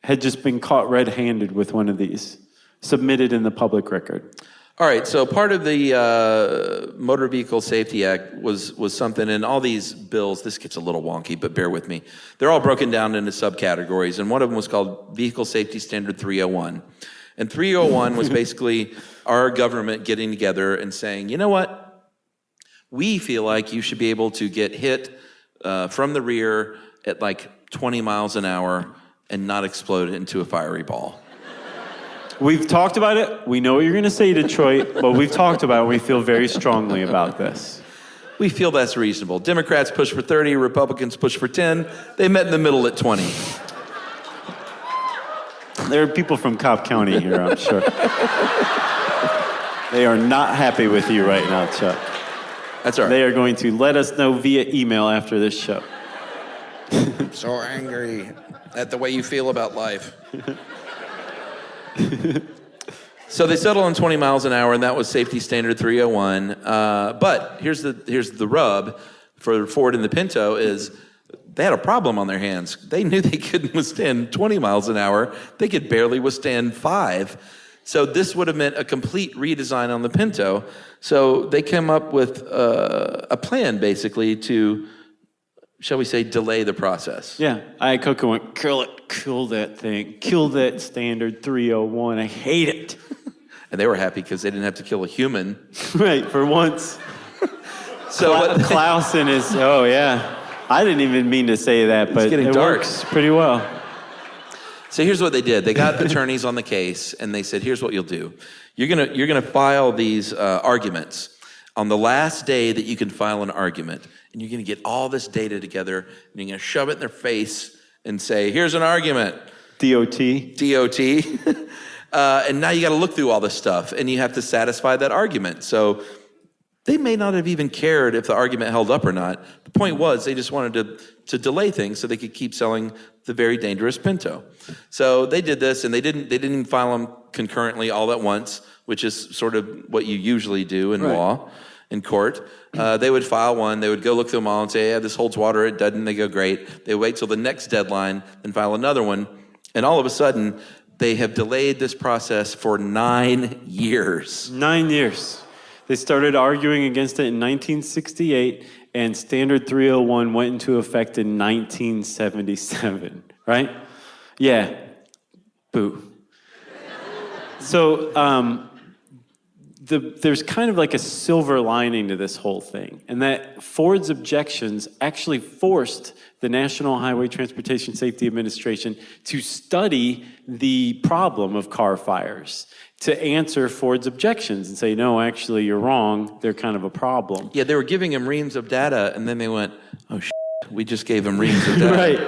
had just been caught red-handed with one of these, submitted in the public record. All right, so part of the Motor Vehicle Safety Act was something, and all these bills, this gets a little wonky, but bear with me. They're all broken down into subcategories, and one of them was called Vehicle Safety Standard 301. And 301 was basically our government getting together and saying, you know what? We feel like you should be able to get hit from the rear at like 20 miles an hour and not explode into a fiery ball. We've talked about it. We know what you're going to say, Detroit, but we've talked about it. We feel very strongly about this. We feel that's reasonable. Democrats push for 30, Republicans push for 10. They met in the middle at 20. There are people from Cobb County here, I'm sure. They are not happy with you right now, Chuck. That's all right. They are going to let us know via email after this show. I'm so angry at the way you feel about life. So they settled on 20 miles an hour, and that was safety standard 301. But here's the rub for Ford and the Pinto is they had a problem on their hands. They knew they couldn't withstand 20 miles an hour. They could barely withstand 5. So this would have meant a complete redesign on the Pinto. So they came up with a plan, basically, to, shall we say, delay the process. Yeah, Coco went, kill that thing, kill that standard 301. I hate it. And they were happy because they didn't have to kill a human. Right, for once. So Clausen is, oh yeah. I didn't even mean to say that, but it works pretty well. So here's what they did. They got attorneys on the case, and they said, here's what you'll do. You're gonna file these arguments on the last day that you can file an argument, and you're gonna get all this data together, and you're gonna shove it in their face and say, here's an argument. DOT. And now you gotta look through all this stuff, and you have to satisfy that argument. So they may not have even cared if the argument held up or not. The point was they just wanted to delay things so they could keep selling the very dangerous Pinto. So they did this, and they didn't even file them concurrently all at once, which is sort of what you usually do in law, in court. They would file one, they would go look through them all and say, yeah, this holds water, it doesn't, they go great. They wait till the next deadline, then file another one, and all of a sudden, they have delayed this process for 9 years. 9 years. They started arguing against it in 1968, and Standard 301 went into effect in 1977, right? Yeah. Boo. So there's kind of like a silver lining to this whole thing, and that Ford's objections actually forced the National Highway Transportation Safety Administration to study the problem of car fires, to answer Ford's objections and say, no, actually, you're wrong. They're kind of a problem. Yeah, they were giving him reams of data, and then they went, oh, we just gave him reams of data. Right.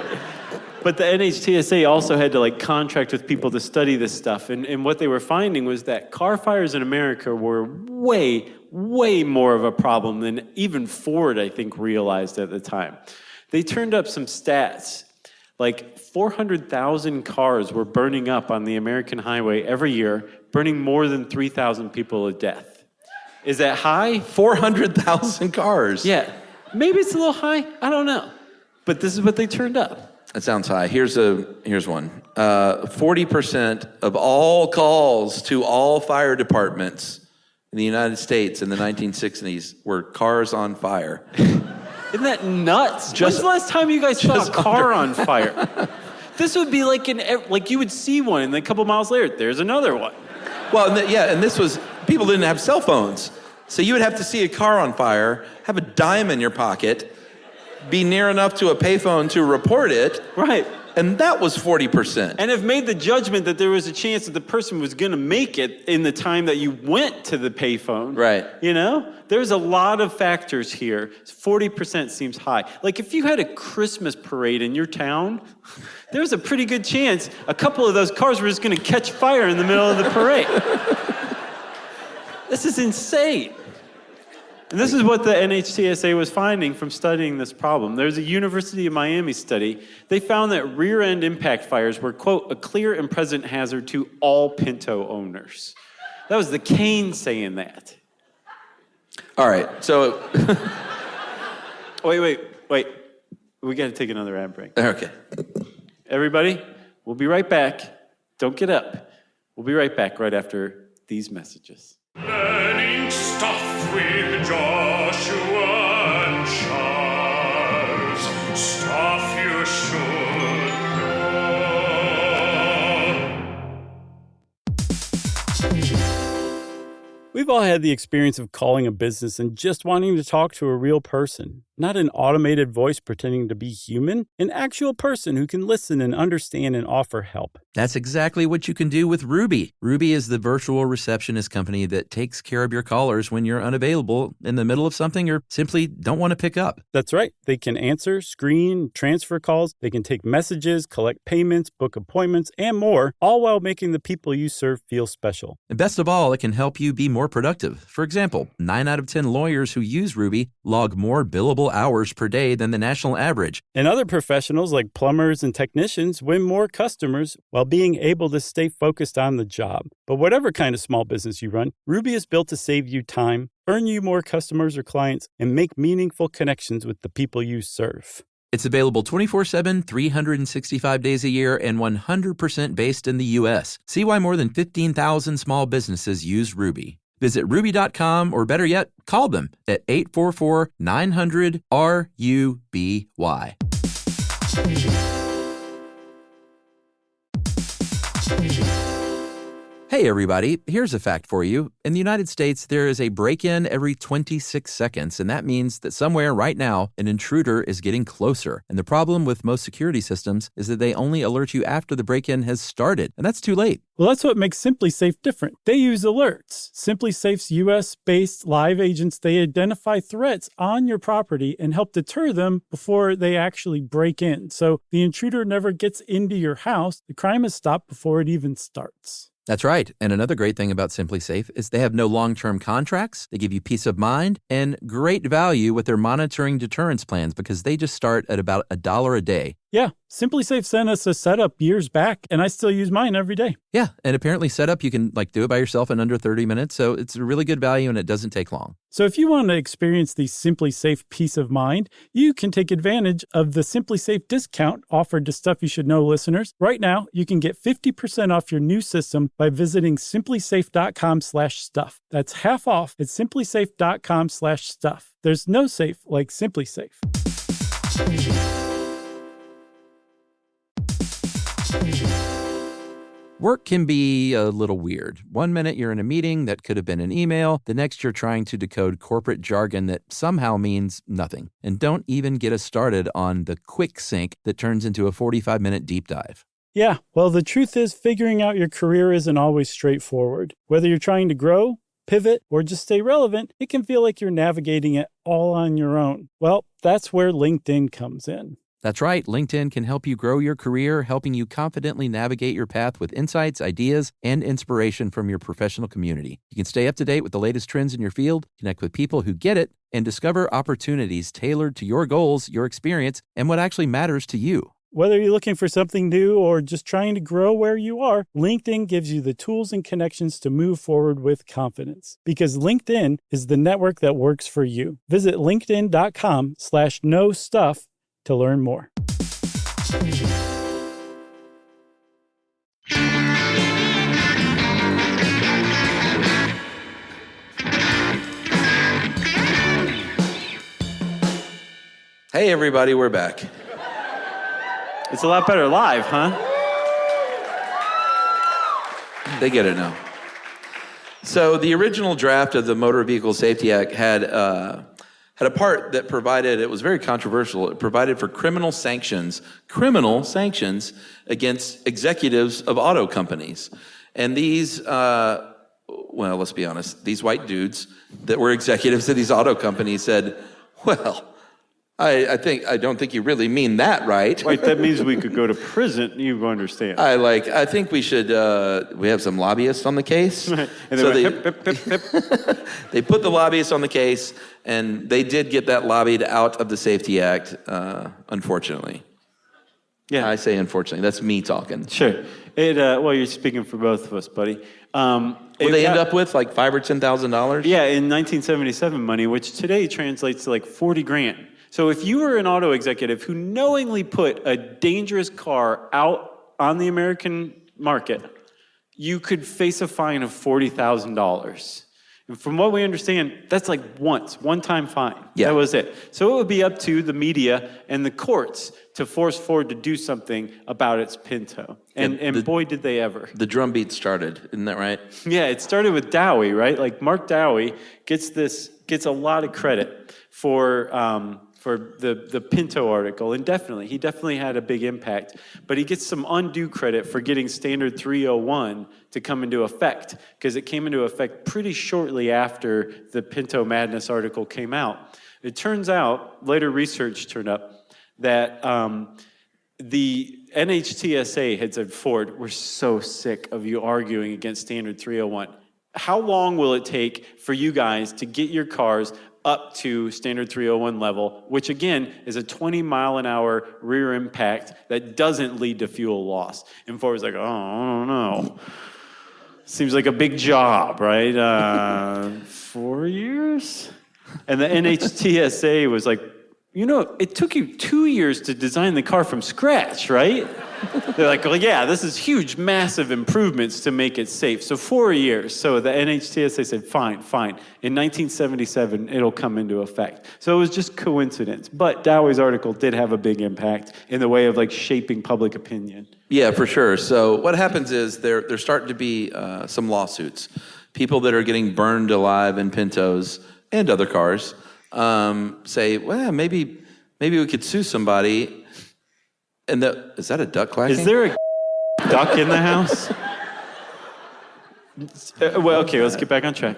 But the NHTSA also had to contract with people to study this stuff. And what they were finding was that car fires in America were way, way more of a problem than even Ford, I think, realized at the time. They turned up some stats. 400,000 cars were burning up on the American highway every year, burning more than 3,000 people to death. Is that high? 400,000 cars. Yeah. Maybe it's a little high. I don't know. But this is what they turned up. That sounds high. Here's one. 40% of all calls to all fire departments in the United States in the 1960s were cars on fire. Isn't that nuts? When's the last time you guys saw a car on fire? This would be like you would see one, and then a couple miles later, there's another one. Well, and this was, people didn't have cell phones. So you would have to see a car on fire, have a dime in your pocket, be near enough to a payphone to report it. Right. And that was 40%. And have made the judgment that there was a chance that the person was going to make it in the time that you went to the payphone. Right. There's a lot of factors here. 40% seems high. If you had a Christmas parade in your town, there's a pretty good chance a couple of those cars were just going to catch fire in the middle of the parade. This is insane. And this is what the NHTSA was finding from studying this problem. There's a University of Miami study. They found that rear-end impact fires were, quote, a clear and present hazard to all Pinto owners. That was the Kane saying that. All right, so... Wait. We got to take another ad break. Okay. Everybody, we'll be right back. Don't get up. We'll be right back right after these messages. Learning stuff with Joshua and Charles. Stuff you should know. We've all had the experience of calling a business and just wanting to talk to a real person. Not an automated voice pretending to be human, an actual person who can listen and understand and offer help. That's exactly what you can do with Ruby. Ruby is the virtual receptionist company that takes care of your callers when you're unavailable in the middle of something or simply don't want to pick up. That's right. They can answer, screen, transfer calls. They can take messages, collect payments, book appointments, and more, all while making the people you serve feel special. And best of all, it can help you be more productive. For example, 9 out of 10 lawyers who use Ruby log more billable hours per day than the national average. And other professionals like plumbers and technicians win more customers while being able to stay focused on the job. But whatever kind of small business you run, Ruby is built to save you time, earn you more customers or clients, and make meaningful connections with the people you serve. It's available 24/7, 365 days a year, and 100% based in the U.S. See why more than 15,000 small businesses use Ruby. Visit ruby.com, or better yet, call them at 844-900-RUBY. Hey everybody, here's a fact for you. In the United States, there is a break-in every 26 seconds, and that means that somewhere right now, an intruder is getting closer. And the problem with most security systems is that they only alert you after the break-in has started, and that's too late. Well, that's what makes SimpliSafe different. They use alerts. SimpliSafe's US-based live agents, they identify threats on your property and help deter them before they actually break in. So the intruder never gets into your house. The crime is stopped before it even starts. That's right. And another great thing about SimpliSafe is they have no long-term contracts. They give you peace of mind and great value with their monitoring deterrence plans because they just start at about $1 a day. Yeah, SimpliSafe sent us a setup years back, and I still use mine every day. Yeah, and apparently setup, you can do it by yourself in under 30 minutes, so it's a really good value and it doesn't take long. So if you want to experience the SimpliSafe peace of mind, you can take advantage of the SimpliSafe discount offered to Stuff You Should Know listeners. Right now, you can get 50% off your new system by visiting simplisafe.com/stuff. That's half off at simplisafe.com/stuff. There's no safe like SimpliSafe. Work can be a little weird. One minute you're in a meeting that could have been an email. The next you're trying to decode corporate jargon that somehow means nothing. And don't even get us started on the quick sync that turns into a 45-minute deep dive. Yeah, well, the truth is figuring out your career isn't always straightforward. Whether you're trying to grow, pivot, or just stay relevant, it can feel like you're navigating it all on your own. Well, that's where LinkedIn comes in. That's right. LinkedIn can help you grow your career, helping you confidently navigate your path with insights, ideas, and inspiration from your professional community. You can stay up to date with the latest trends in your field, connect with people who get it, and discover opportunities tailored to your goals, your experience, and what actually matters to you. Whether you're looking for something new or just trying to grow where you are, LinkedIn gives you the tools and connections to move forward with confidence. Because LinkedIn is the network that works for you. Visit linkedin.com/knowstuff to learn more. Hey, everybody, we're back. It's a lot better live, huh? They get it now. So the original draft of the Motor Vehicle Safety Act had a part that provided, it was very controversial, it provided for criminal sanctions against executives of auto companies. And these, well, let's be honest, these white dudes that were executives of these auto companies said, well, I don't think you really mean that, right? Wait, that means we could go to prison. You understand? I think we should. We have some lobbyists on the case, and so hip, hip, hip, hip. they put the lobbyists on the case, and they did get that lobbied out of the Safety Act. Unfortunately, Yeah, I say unfortunately. That's me talking. Sure. Well, you're speaking for both of us, buddy. What they end up with, like $5,000 or $10,000? Yeah, in 1977 money, which today translates to like $40,000. So if you were an auto executive who knowingly put a dangerous car out on the American market, you could face a fine of $40,000. And from what we understand, that's like one-time fine. Yeah. That was it. So it would be up to the media and the courts to force Ford to do something about its Pinto. And boy, did they ever. The drumbeat started, isn't that right? Yeah, it started with Dowie, right? Like Mark Dowie gets a lot of credit for the Pinto article, and he definitely had a big impact. But he gets some undue credit for getting Standard 301 to come into effect, because it came into effect pretty shortly after the Pinto Madness article came out. It turns out, later research turned up, that the NHTSA had said, Ford, we're so sick of you arguing against Standard 301. How long will it take for you guys to get your cars up to Standard 301 level, which again is a 20-mile-an-hour rear impact that doesn't lead to fuel loss? And Ford was like, oh, I don't know. Seems like a big job, right? 4 years? And the NHTSA was like, it took you 2 years to design the car from scratch, right? They're like, well, yeah, this is huge, massive improvements to make it safe. So 4 years. So the NHTSA said, fine. In 1977, it'll come into effect. So it was just coincidence. But Dowie's article did have a big impact in the way of like shaping public opinion. Yeah, for sure. So what happens is there's starting to be some lawsuits. People that are getting burned alive in Pintos and other cars say, well, maybe we could sue somebody. And is that a duck quacking? Is there a duck in the house? Well, okay, let's get back on track.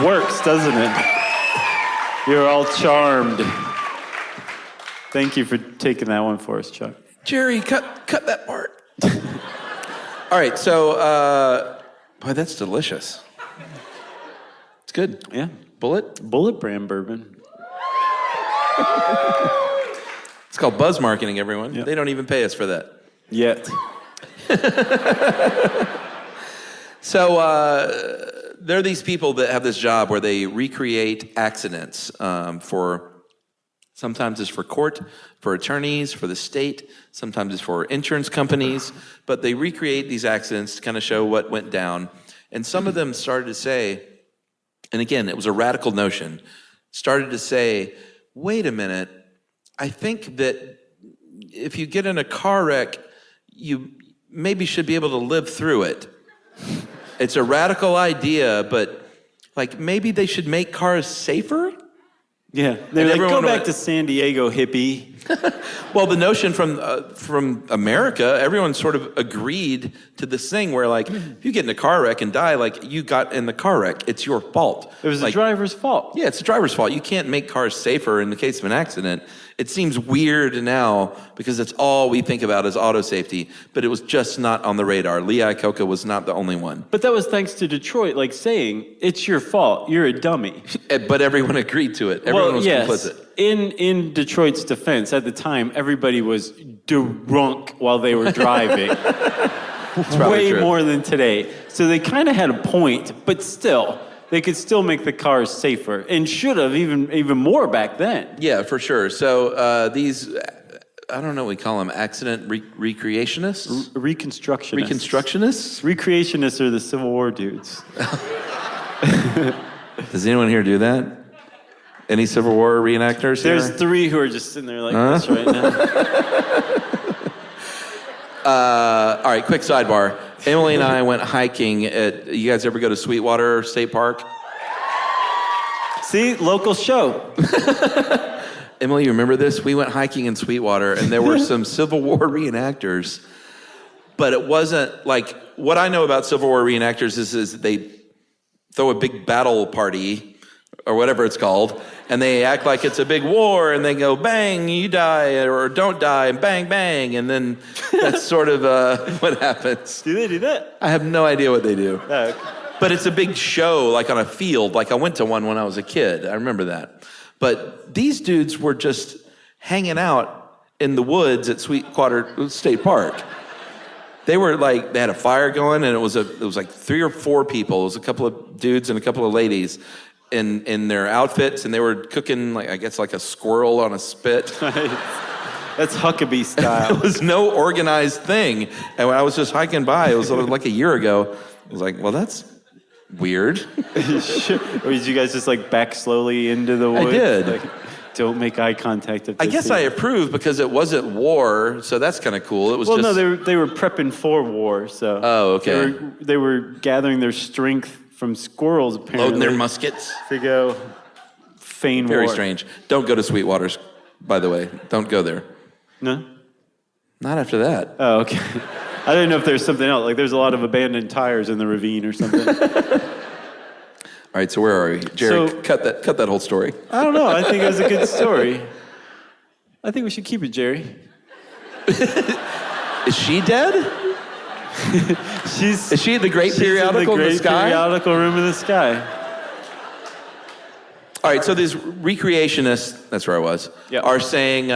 Works, doesn't it? You're all charmed. Thank you for taking that one for us, Chuck. Jerry, cut that part. All right, so, boy, that's delicious. It's good. Yeah. Bullet brand bourbon. It's called buzz marketing, everyone. Yep. They don't even pay us for that. Yet. So there are these people that have this job where they recreate accidents sometimes it's for court, for attorneys, for the state, sometimes it's for insurance companies, but they recreate these accidents to kind of show what went down. And some of them started to say, and again, it was a radical notion, started to say, wait a minute, I think that if you get in a car wreck, you maybe should be able to live through it. It's a radical idea, but like maybe they should make cars safer? Yeah, they're like, go back to San Diego, hippie. Well, the notion from America, everyone sort of agreed to this thing where, like, if you get in a car wreck and die, like, you got in the car wreck. It's your fault. It was the driver's fault. Yeah, it's the driver's fault. You can't make cars safer in the case of an accident. It seems weird now because it's all we think about is auto safety, but it was just not on the radar. Lee Iacocca was not the only one. But that was thanks to Detroit, like saying, it's your fault, you're a dummy. But everyone agreed to it. Everyone was complicit. In Detroit's defense, at the time, everybody was drunk while they were driving. Way true. More than today. So they kind of had a point, but still, they could still make the cars safer, and should have even more back then. Yeah, for sure. So these, I don't know what we call them, accident recreationists? Reconstructionists. Reconstructionists? Recreationists are the Civil War dudes. Does anyone here do that? Any Civil War reenactors here? There's 3 who are just sitting there like this right now. All right, quick sidebar. Emily and I went hiking you guys ever go to Sweetwater State Park? See, local show. Emily, you remember this? We went hiking in Sweetwater, and there were some Civil War reenactors, but it wasn't like, what I know about Civil War reenactors is they throw a big battle party, or whatever it's called, and they act like it's a big war, and they go, bang, you die, or don't die, and bang, bang, and then that's sort of what happens. Do they do that? I have no idea what they do. Oh, okay. But it's a big show, like on a field. Like I went to one when I was a kid. I remember that. But these dudes were just hanging out in the woods at Sweetwater State Park. They were like, they had a fire going, and it was like 3 or 4 people. It was a couple of dudes and a couple of ladies in their outfits, and they were cooking, like, I guess, like a squirrel on a spit. That's Huckabee style. There was no organized thing. And when I was just hiking by, it was like a year ago, I was like, well, that's weird. Or did you guys just like back slowly into the woods? I did. Like, don't make eye contact. I guess I approved because it wasn't war, so that's kind of cool. It was no, they were prepping for war, so. Oh, okay. They were gathering their strength from squirrels, apparently. Loading their muskets. To go feign war. Very strange. Don't go to Sweetwater's, by the way. Don't go there. No? Not after that. Oh, okay. I didn't know if there's something else. Like there's a lot of abandoned tires in the ravine or something. All right, so where are we? Jerry, cut that whole story. I don't know. I think it was a good story. I think we should keep it, Jerry. Is she dead? Is she in the great periodical in the sky? Periodical room in the sky. All right, so these recreationists, that's where I was, Yep. are saying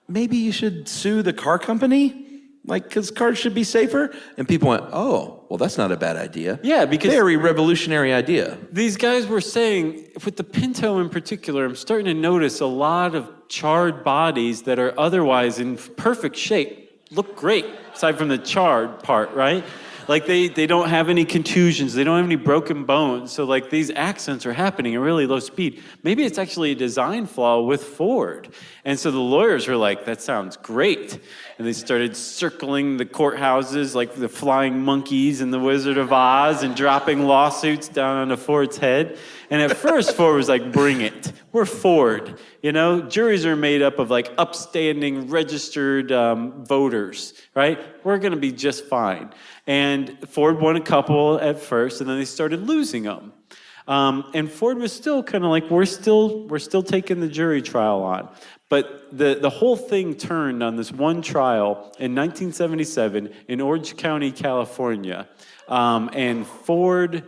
maybe you should sue the car company, like because cars should be safer. And people went, oh, well, that's not a bad idea. Yeah, because very revolutionary idea. these guys were saying, with the Pinto in particular, I'm starting to notice a lot of charred bodies that are otherwise in perfect shape, look great, aside from the charred part, right? Like they don't have any contusions, they don't have any broken bones, so like these accidents are happening at really low speed. Maybe it's actually a design flaw with Ford. And so the lawyers were like, that sounds great. And they started circling the courthouses like the flying monkeys in the Wizard of Oz and dropping lawsuits down onto Ford's head. And at first Ford was like, bring it. We're Ford. You know, juries are made up of like upstanding registered voters, right? We're gonna be just fine. And Ford won a couple at first, and then they started losing them. And Ford was still kind of like, we're still taking the jury trial on. But the whole thing turned on this one trial in 1977 in Orange County, California. And Ford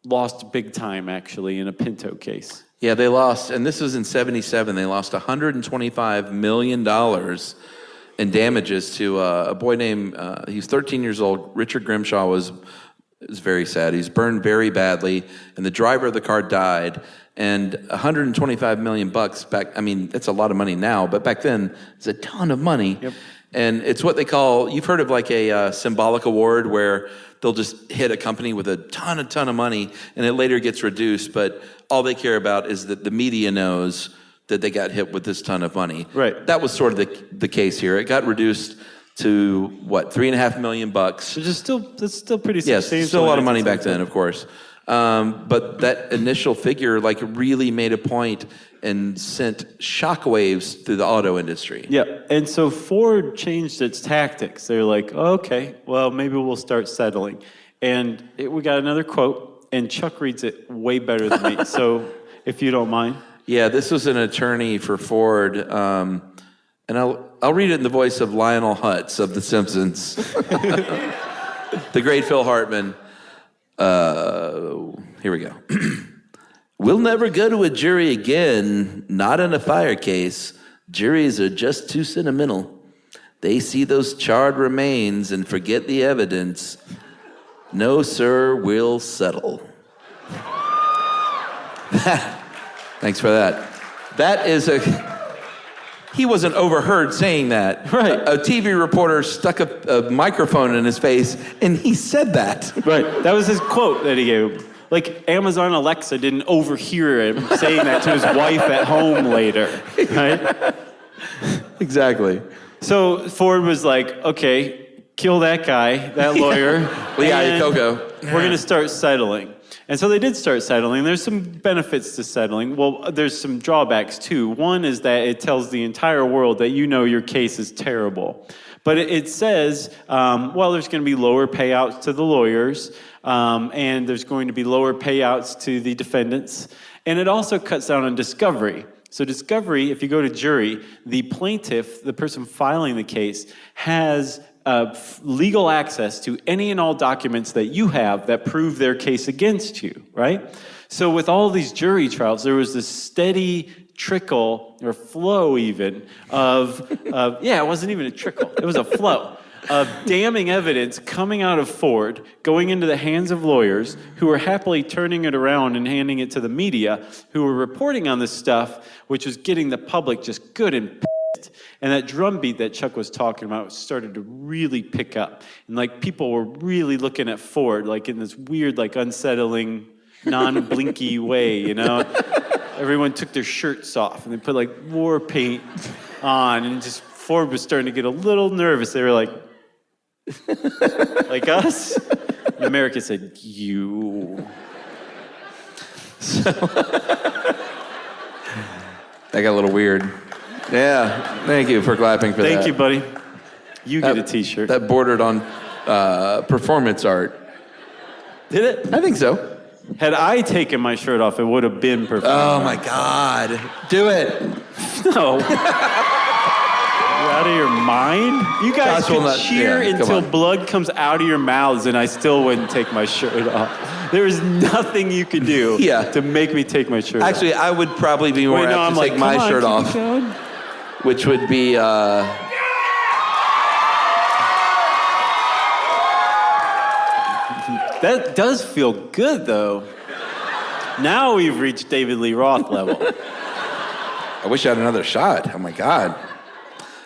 lost big time, actually, in a Pinto case. Yeah, they lost, and this was in 77, they lost $125 million in damages to a boy named, he was 13 years old, Richard Grimshaw was very sad. He was burned very badly, and the driver of the car died, and $125 million back, I mean, that's a lot of money now, but back then, it's a ton of money. Yep. And it's what they call, you've heard of like a symbolic award where they'll just hit a company with a ton of money, and it later gets reduced, but all they care about is that the media knows that they got hit with this ton of money. Right. That was sort of the case here. It got reduced to, what, $3.5 million. Which is that's still pretty yes, substantial. still a lot of money back then, of course. But that initial figure like really made a point and sent shockwaves through the auto industry. Yeah, and so Ford changed its tactics. They're like, okay, well, maybe we'll start settling. And we got another quote, and Chuck reads it way better than me, so if you don't mind. Yeah, this was an attorney for Ford, and I'll read it in the voice of Lionel Hutz of The Simpsons. The great Phil Hartman. Here we go. We'll never go to a jury again, not in a fire case. Juries are just too sentimental. They see those charred remains and forget the evidence. No, sir, we'll settle. Thanks for that. That is he wasn't overheard saying that. Right. A TV reporter stuck a microphone in his face, and he said that. Right, that was his quote that he gave. Like Amazon Alexa didn't overhear him saying that to his wife at home later, right? Exactly. So Ford was like, okay, kill that guy, that lawyer. Lee Coco. We're going to start settling. And so they did start settling. There's some benefits to settling. Well, there's some drawbacks too. One is that it tells the entire world that you know your case is terrible. But it says, well, there's going to be lower payouts to the lawyers, and there's going to be lower payouts to the defendants. And it also cuts down on discovery. So discovery, if you go to jury, the plaintiff, the person filing the case, has legal access to any and all documents that you have that prove their case against you, right? So with all these jury trials, there was this steady trickle, or flow even, yeah, it wasn't even a trickle, it was a flow of damning evidence coming out of Ford, going into the hands of lawyers who were happily turning it around and handing it to the media, who were reporting on this stuff, which was getting the public just good and pissed. And that drum beat that Chuck was talking about started to really pick up. And like people were really looking at Ford, like in this weird, like unsettling, non-blinky way, you know? Everyone took their shirts off and they put like war paint on, and just Ford was starting to get a little nervous. They were like us? And America said, you. So that got a little weird. Yeah, thank you for clapping for that. Thank you, buddy. You get a t-shirt. That bordered on performance art. Did it? I think so. Had I taken my shirt off, it would have been perfect. Oh my God. Do it. No. You're out of your mind? You guys could cheer until blood comes out of your mouths and I still wouldn't take my shirt off. There is nothing you could do to make me take my shirt off. Actually, I would probably be more apt to take my shirt off, which would be... That does feel good, though. Now we've reached David Lee Roth level. I wish I had another shot. Oh, my God.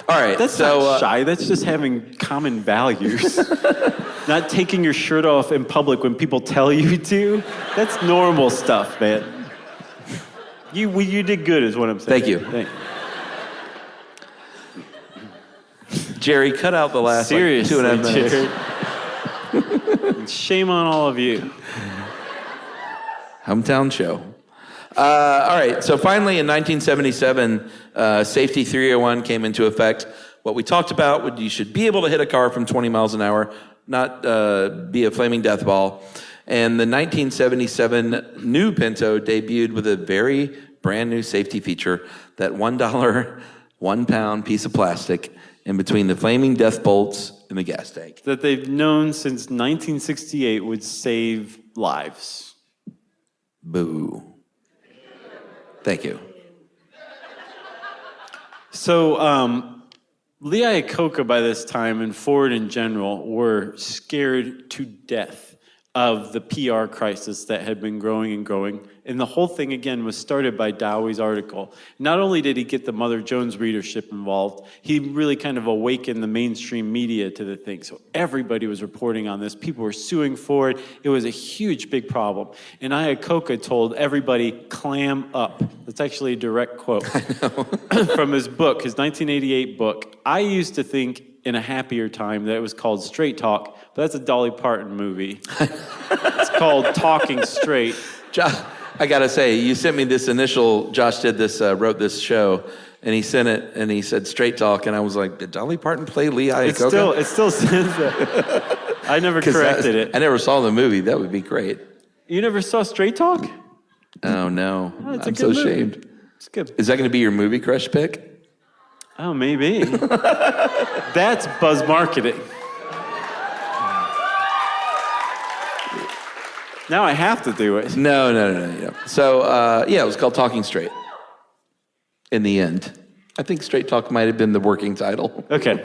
All right, that's not shy. That's just having common values. Not taking your shirt off in public when people tell you to. That's normal stuff, man. You did good, is what I'm saying. Thank you. Jerry, cut out the last 2.5 minutes. Jerry. Shame on all of you. Hometown show. All right, so finally in 1977, Safety 301 came into effect. What we talked about, you should be able to hit a car from 20 miles an hour, not be a flaming death ball. And the 1977 new Pinto debuted with a very brand new safety feature, that $1, 1 pound piece of plastic in between the flaming death bolts and the gas tank. That they've known since 1968 would save lives. Boo. Thank you. So, Lee Iacocca by this time and Ford in general were scared to death of the PR crisis that had been growing and growing. And the whole thing, again, was started by Dowie's article. Not only did he get the Mother Jones readership involved, he really kind of awakened the mainstream media to the thing. So everybody was reporting on this. People were suing for it. It was a huge, big problem. And Iacocca told everybody, clam up. That's actually a direct quote from his book, his 1988 book. I used to think in a happier time that it was called Straight Talk, but that's a Dolly Parton movie. It's called Talking Straight. I gotta say, you sent me this initial, Josh did this, wrote this show, and he sent it, and he said Straight Talk, and I was like, did Dolly Parton play Lee Iacocca? It still says that. I never corrected it. I never saw the movie. That would be great. You never saw Straight Talk? Oh, no. Oh, I'm so ashamed. It's good. Is that going to be your movie crush pick? Oh, maybe. That's buzz marketing. Now I have to do it. No. So, it was called Talking Straight. In the end. I think Straight Talk might have been the working title. Okay.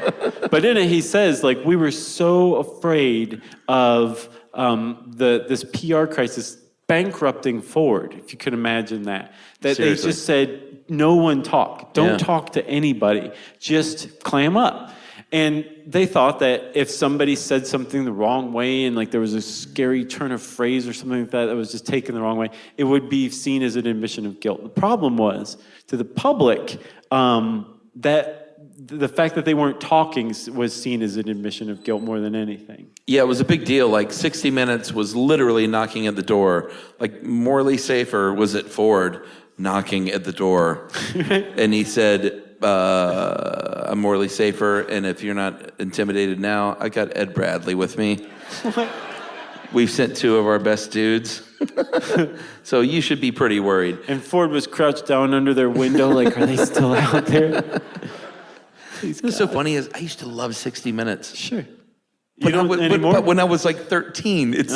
But in it, he says, like, we were so afraid of this PR crisis bankrupting Ford, if you could imagine that. That Seriously. They just said, no one talk. Don't talk to anybody. Just clam up. And they thought that if somebody said something the wrong way and like there was a scary turn of phrase or something like that that was just taken the wrong way, it would be seen as an admission of guilt. The problem was, to the public, that the fact that they weren't talking was seen as an admission of guilt more than anything. Yeah, it was a big deal. Like 60 Minutes was literally knocking at the door. Like Morley Safer was at Ford knocking at the door. And he said, I'm Morley Safer, and if you're not intimidated now, I got Ed Bradley with me. We've sent 2 of our best dudes. So you should be pretty worried. And Ford was crouched down under their window, like, are they still out there? What's so funny is I used to love 60 Minutes. Sure. But when I was like 13, it's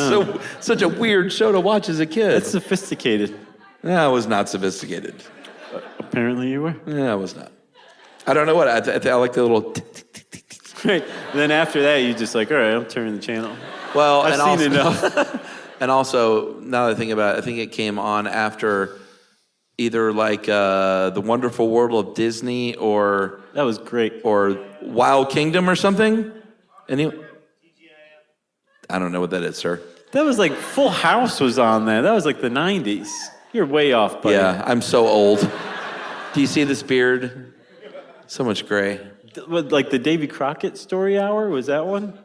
such a weird show to watch as a kid. It's sophisticated. No, I was not sophisticated. Apparently you were. No, I was not. I don't know what. I like the little... Right. And then after that, you just like, all right, I'm turning the channel. Well, I've seen enough. And also, now that I think about it, I think it came on after either like The Wonderful World of Disney or That was great. or Wild Kingdom or something? I don't know what that is, sir. That was like Full House was on there. That was like the 90s. You're way off, buddy. Yeah, I'm so old. Do you see this beard? So much gray. Like the Davy Crockett Story Hour, was that one?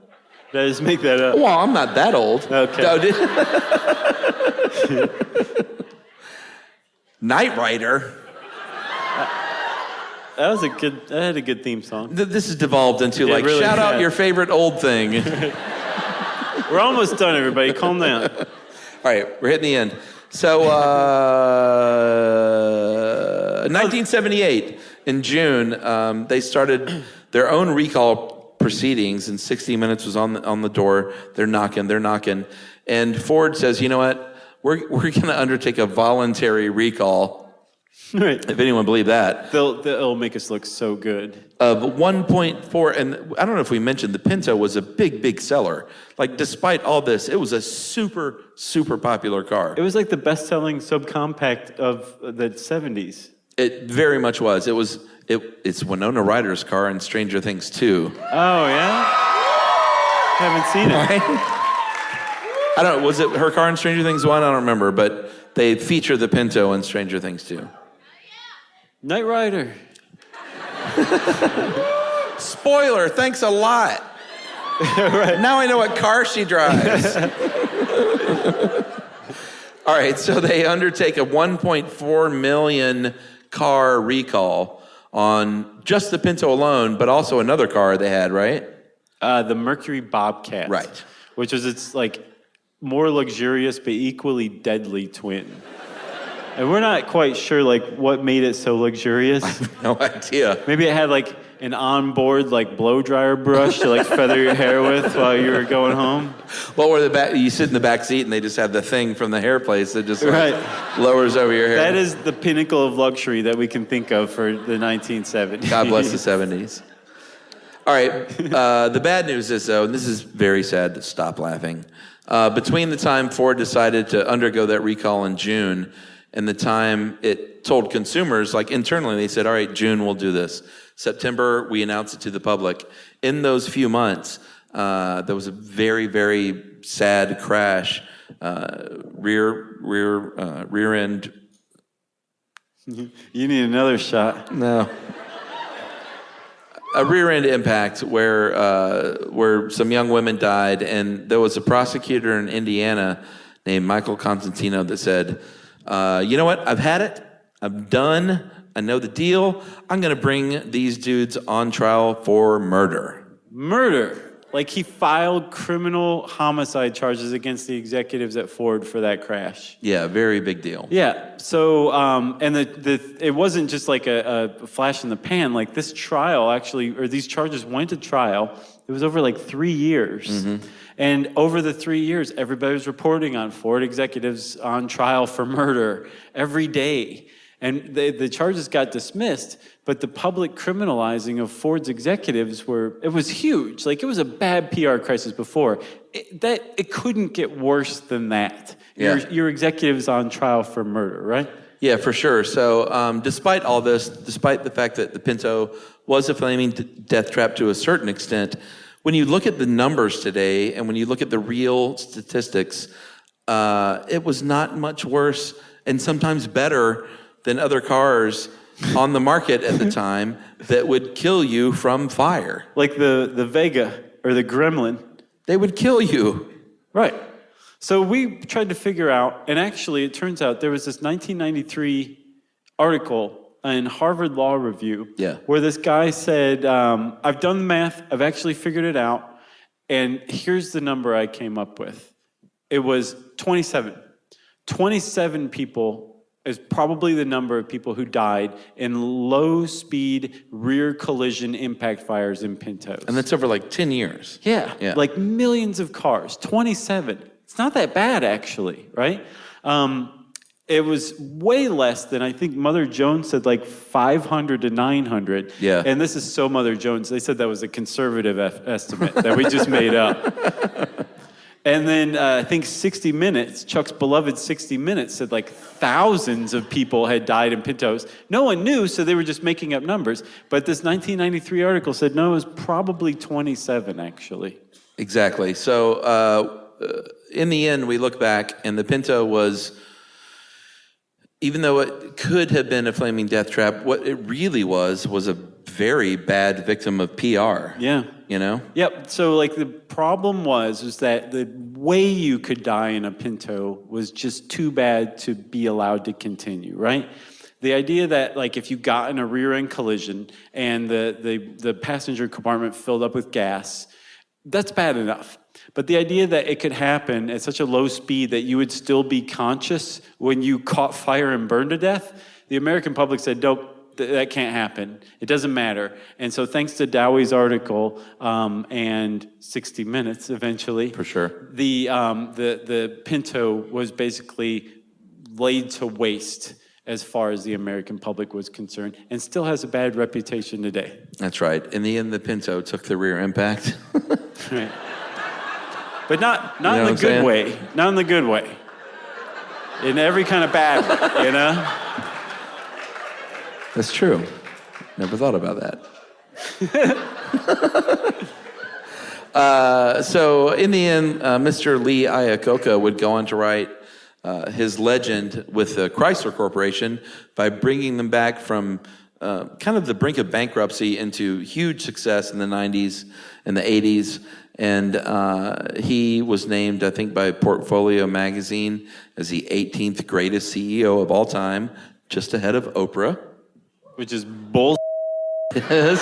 Did I just make that up? Well, I'm not that old. Okay. No, Knight Rider. That had a good theme song. This has devolved into like, really shout out has. your favorite old thing. We're almost done, everybody. Calm down. All right, we're hitting the end. So, 1978, in June, they started their own recall proceedings, and 60 Minutes was on the door. They're knocking. And Ford says, you know what? We're going to undertake a voluntary recall. Right. If anyone believed that. They'll make us look so good. Of 1.4, and I don't know if we mentioned, the Pinto was a big seller. Like, despite all this, it was a super popular car. It was like the best-selling subcompact of the 70s. It very much was. It's Winona Ryder's car in Stranger Things 2. Oh, yeah? Haven't seen it. Right? I don't know, was it her car in Stranger Things 1? I don't remember, but they feature the Pinto in Stranger Things 2. Knight Rider. Spoiler, thanks a lot. Right. Now I know what car she drives. All right, so they undertake a 1.4 million car recall on just the Pinto alone, but also another car they had, right? The Mercury Bobcat. Right. Which was its like more luxurious but equally deadly twin. And we're not quite sure like what made it so luxurious. No idea. Maybe it had like an onboard like blow dryer brush to like feather your hair with while you were going home. Well, where you sit in the back seat and they just have the thing from the hair place that just like, Right. lowers over your hair. That is the pinnacle of luxury that we can think of for the 1970s. God bless the 70s. All right, the bad news is, though, and this is very sad to stop laughing, between the time Ford decided to undergo that recall in June and the time it told consumers, like internally, they said, all right, June, we'll do this. September, we announced it to the public. In those few months, there was a very, very sad crash, rear end. You need another shot. No. A rear end impact where some young women died, and there was a prosecutor in Indiana named Michael Constantino that said, you know what? I've had it. I'm done. I know the deal. I'm going to bring these dudes on trial for murder. Murder. Like he filed criminal homicide charges against the executives at Ford for that crash. Yeah, very big deal. Yeah. So, and it wasn't just like a flash in the pan. Like this trial actually, or these charges went to trial. It was over like 3 years. Mm-hmm. And over the 3 years, everybody was reporting on Ford executives on trial for murder every day. And the charges got dismissed, but the public criminalizing of Ford's executives it was huge. Like it was a bad PR crisis before. It couldn't get worse than that. Yeah. Your executives on trial for murder, right? Yeah, for sure. So despite all this, despite the fact that the Pinto was a flaming death trap to a certain extent, when you look at the numbers today and when you look at the real statistics, it was not much worse and sometimes better than other cars on the market at the time that would kill you from fire. Like the Vega or the Gremlin. They would kill you. Right. So we tried to figure out, and actually it turns out there was this 1993 article in Harvard Law Review where this guy said, I've done the math, I've actually figured it out, and here's the number I came up with. It was 27. 27 people is probably the number of people who died in low-speed rear collision impact fires in Pintos. And that's over like 10 years. Yeah, like millions of cars, 27. It's not that bad, actually, right? It was way less than, I think Mother Jones said, like 500 to 900. Yeah. And this is so Mother Jones. They said that was a conservative estimate that we just made up. And then I think 60 Minutes, Chuck's beloved 60 Minutes, said like thousands of people had died in Pintos. No one knew, so they were just making up numbers. But this 1993 article said, no, it was probably 27, actually. Exactly. So in the end, we look back, and the Pinto was, even though it could have been a flaming death trap, what it really was a very bad victim of PR. Yeah. You know? Yep. So like the problem was that the way you could die in a Pinto was just too bad to be allowed to continue, right? The idea that like if you got in a rear end collision and the passenger compartment filled up with gas, that's bad enough. But the idea that it could happen at such a low speed that you would still be conscious when you caught fire and burned to death, the American public said, nope, that can't happen. It doesn't matter. And so thanks to Dowie's article and 60 Minutes eventually, For sure. the Pinto was basically laid to waste as far as the American public was concerned, and still has a bad reputation today. That's right. In the end, the Pinto took the rear impact. Right. But not You know in what the I'm good saying? way. Not in the good way. In every kind of bad way, you know? That's true. Never thought about that. So in the end, Mr. Lee Iacocca would go on to write his legend with the Chrysler Corporation by bringing them back from kind of the brink of bankruptcy into huge success in the 90s and the 80s. And he was named, I think, by Portfolio magazine as the 18th greatest CEO of all time, just ahead of Oprah. Which is bull. Yes.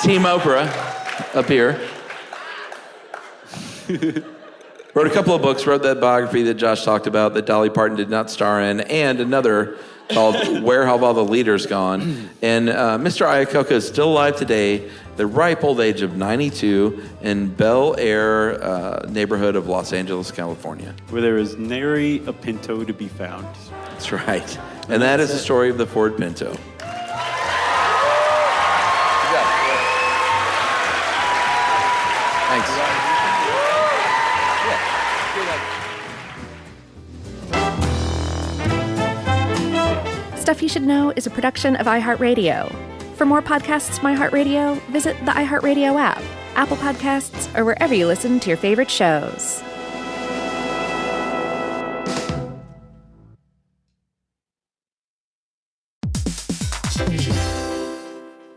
Team Oprah up here. Wrote a couple of books, wrote that biography that Josh talked about that Dolly Parton did not star in, and another called Where Have All the Leaders Gone? And Mr. Iacocca is still alive today, the ripe old age of 92, in Bel Air neighborhood of Los Angeles, California. Where there is nary a Pinto to be found. That's right. And that is the story of the Ford Pinto. Thanks. Stuff You Should Know is a production of iHeartRadio. For more podcasts from iHeartRadio, visit the iHeartRadio app, Apple Podcasts, or wherever you listen to your favorite shows.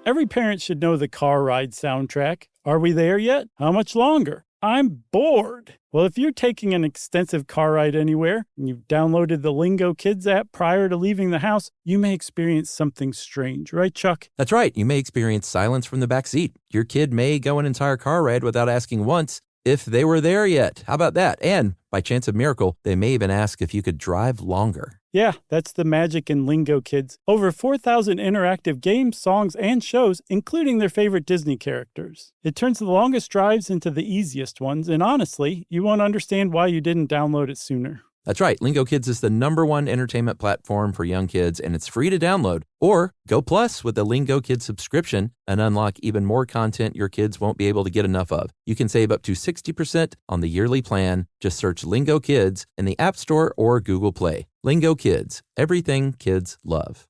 Every parent should know the car ride soundtrack. Are we there yet? How much longer? I'm bored. Well, if you're taking an extensive car ride anywhere and you've downloaded the Lingo Kids app prior to leaving the house, you may experience something strange, right, Chuck? That's right. You may experience silence from the back seat. Your kid may go an entire car ride without asking once if they were there yet. How about that? And by chance of miracle, they may even ask if you could drive longer. Yeah, that's the magic in Lingo Kids. Over 4,000 interactive games, songs, and shows, including their favorite Disney characters. It turns the longest drives into the easiest ones, and honestly, you won't understand why you didn't download it sooner. That's right. Lingo Kids is the #1 entertainment platform for young kids, and it's free to download. Or go plus with the Lingo Kids subscription and unlock even more content your kids won't be able to get enough of. You can save up to 60% on the yearly plan. Just search Lingo Kids in the App Store or Google Play. Lingo Kids, everything kids love.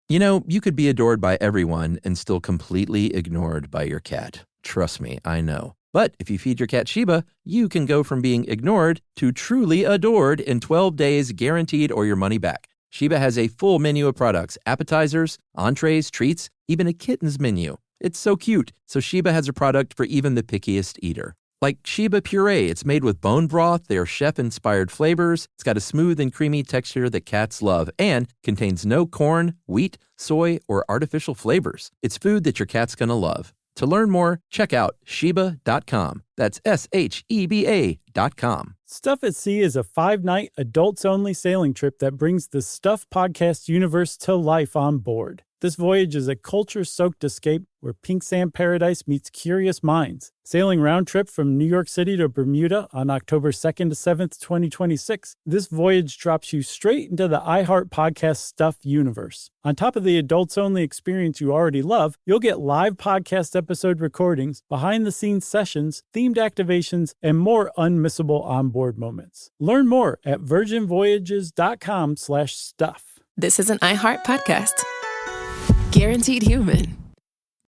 You know, you could be adored by everyone and still completely ignored by your cat. Trust me, I know. But if you feed your cat Sheba, you can go from being ignored to truly adored in 12 days guaranteed or your money back. Sheba has a full menu of products, appetizers, entrees, treats, even a kitten's menu. It's so cute, so Sheba has a product for even the pickiest eater. Like Sheba Puree, it's made with bone broth, they're chef-inspired flavors, it's got a smooth and creamy texture that cats love, and contains no corn, wheat, soy, or artificial flavors. It's food that your cat's gonna love. To learn more, check out Sheba.com. That's SHEBA.com. Stuff at Sea is a 5-night, adults-only sailing trip that brings the Stuff podcast universe to life on board. This voyage is a culture-soaked escape where pink sand paradise meets curious minds. Sailing round trip from New York City to Bermuda on October 2nd to 7th, 2026, this voyage drops you straight into the iHeart Podcast Stuff universe. On top of the adults-only experience you already love, you'll get live podcast episode recordings, behind-the-scenes sessions, themed activations, and more unmissable onboard moments. Learn more at virginvoyages.com/stuff. This is an iHeart podcast. Guaranteed human.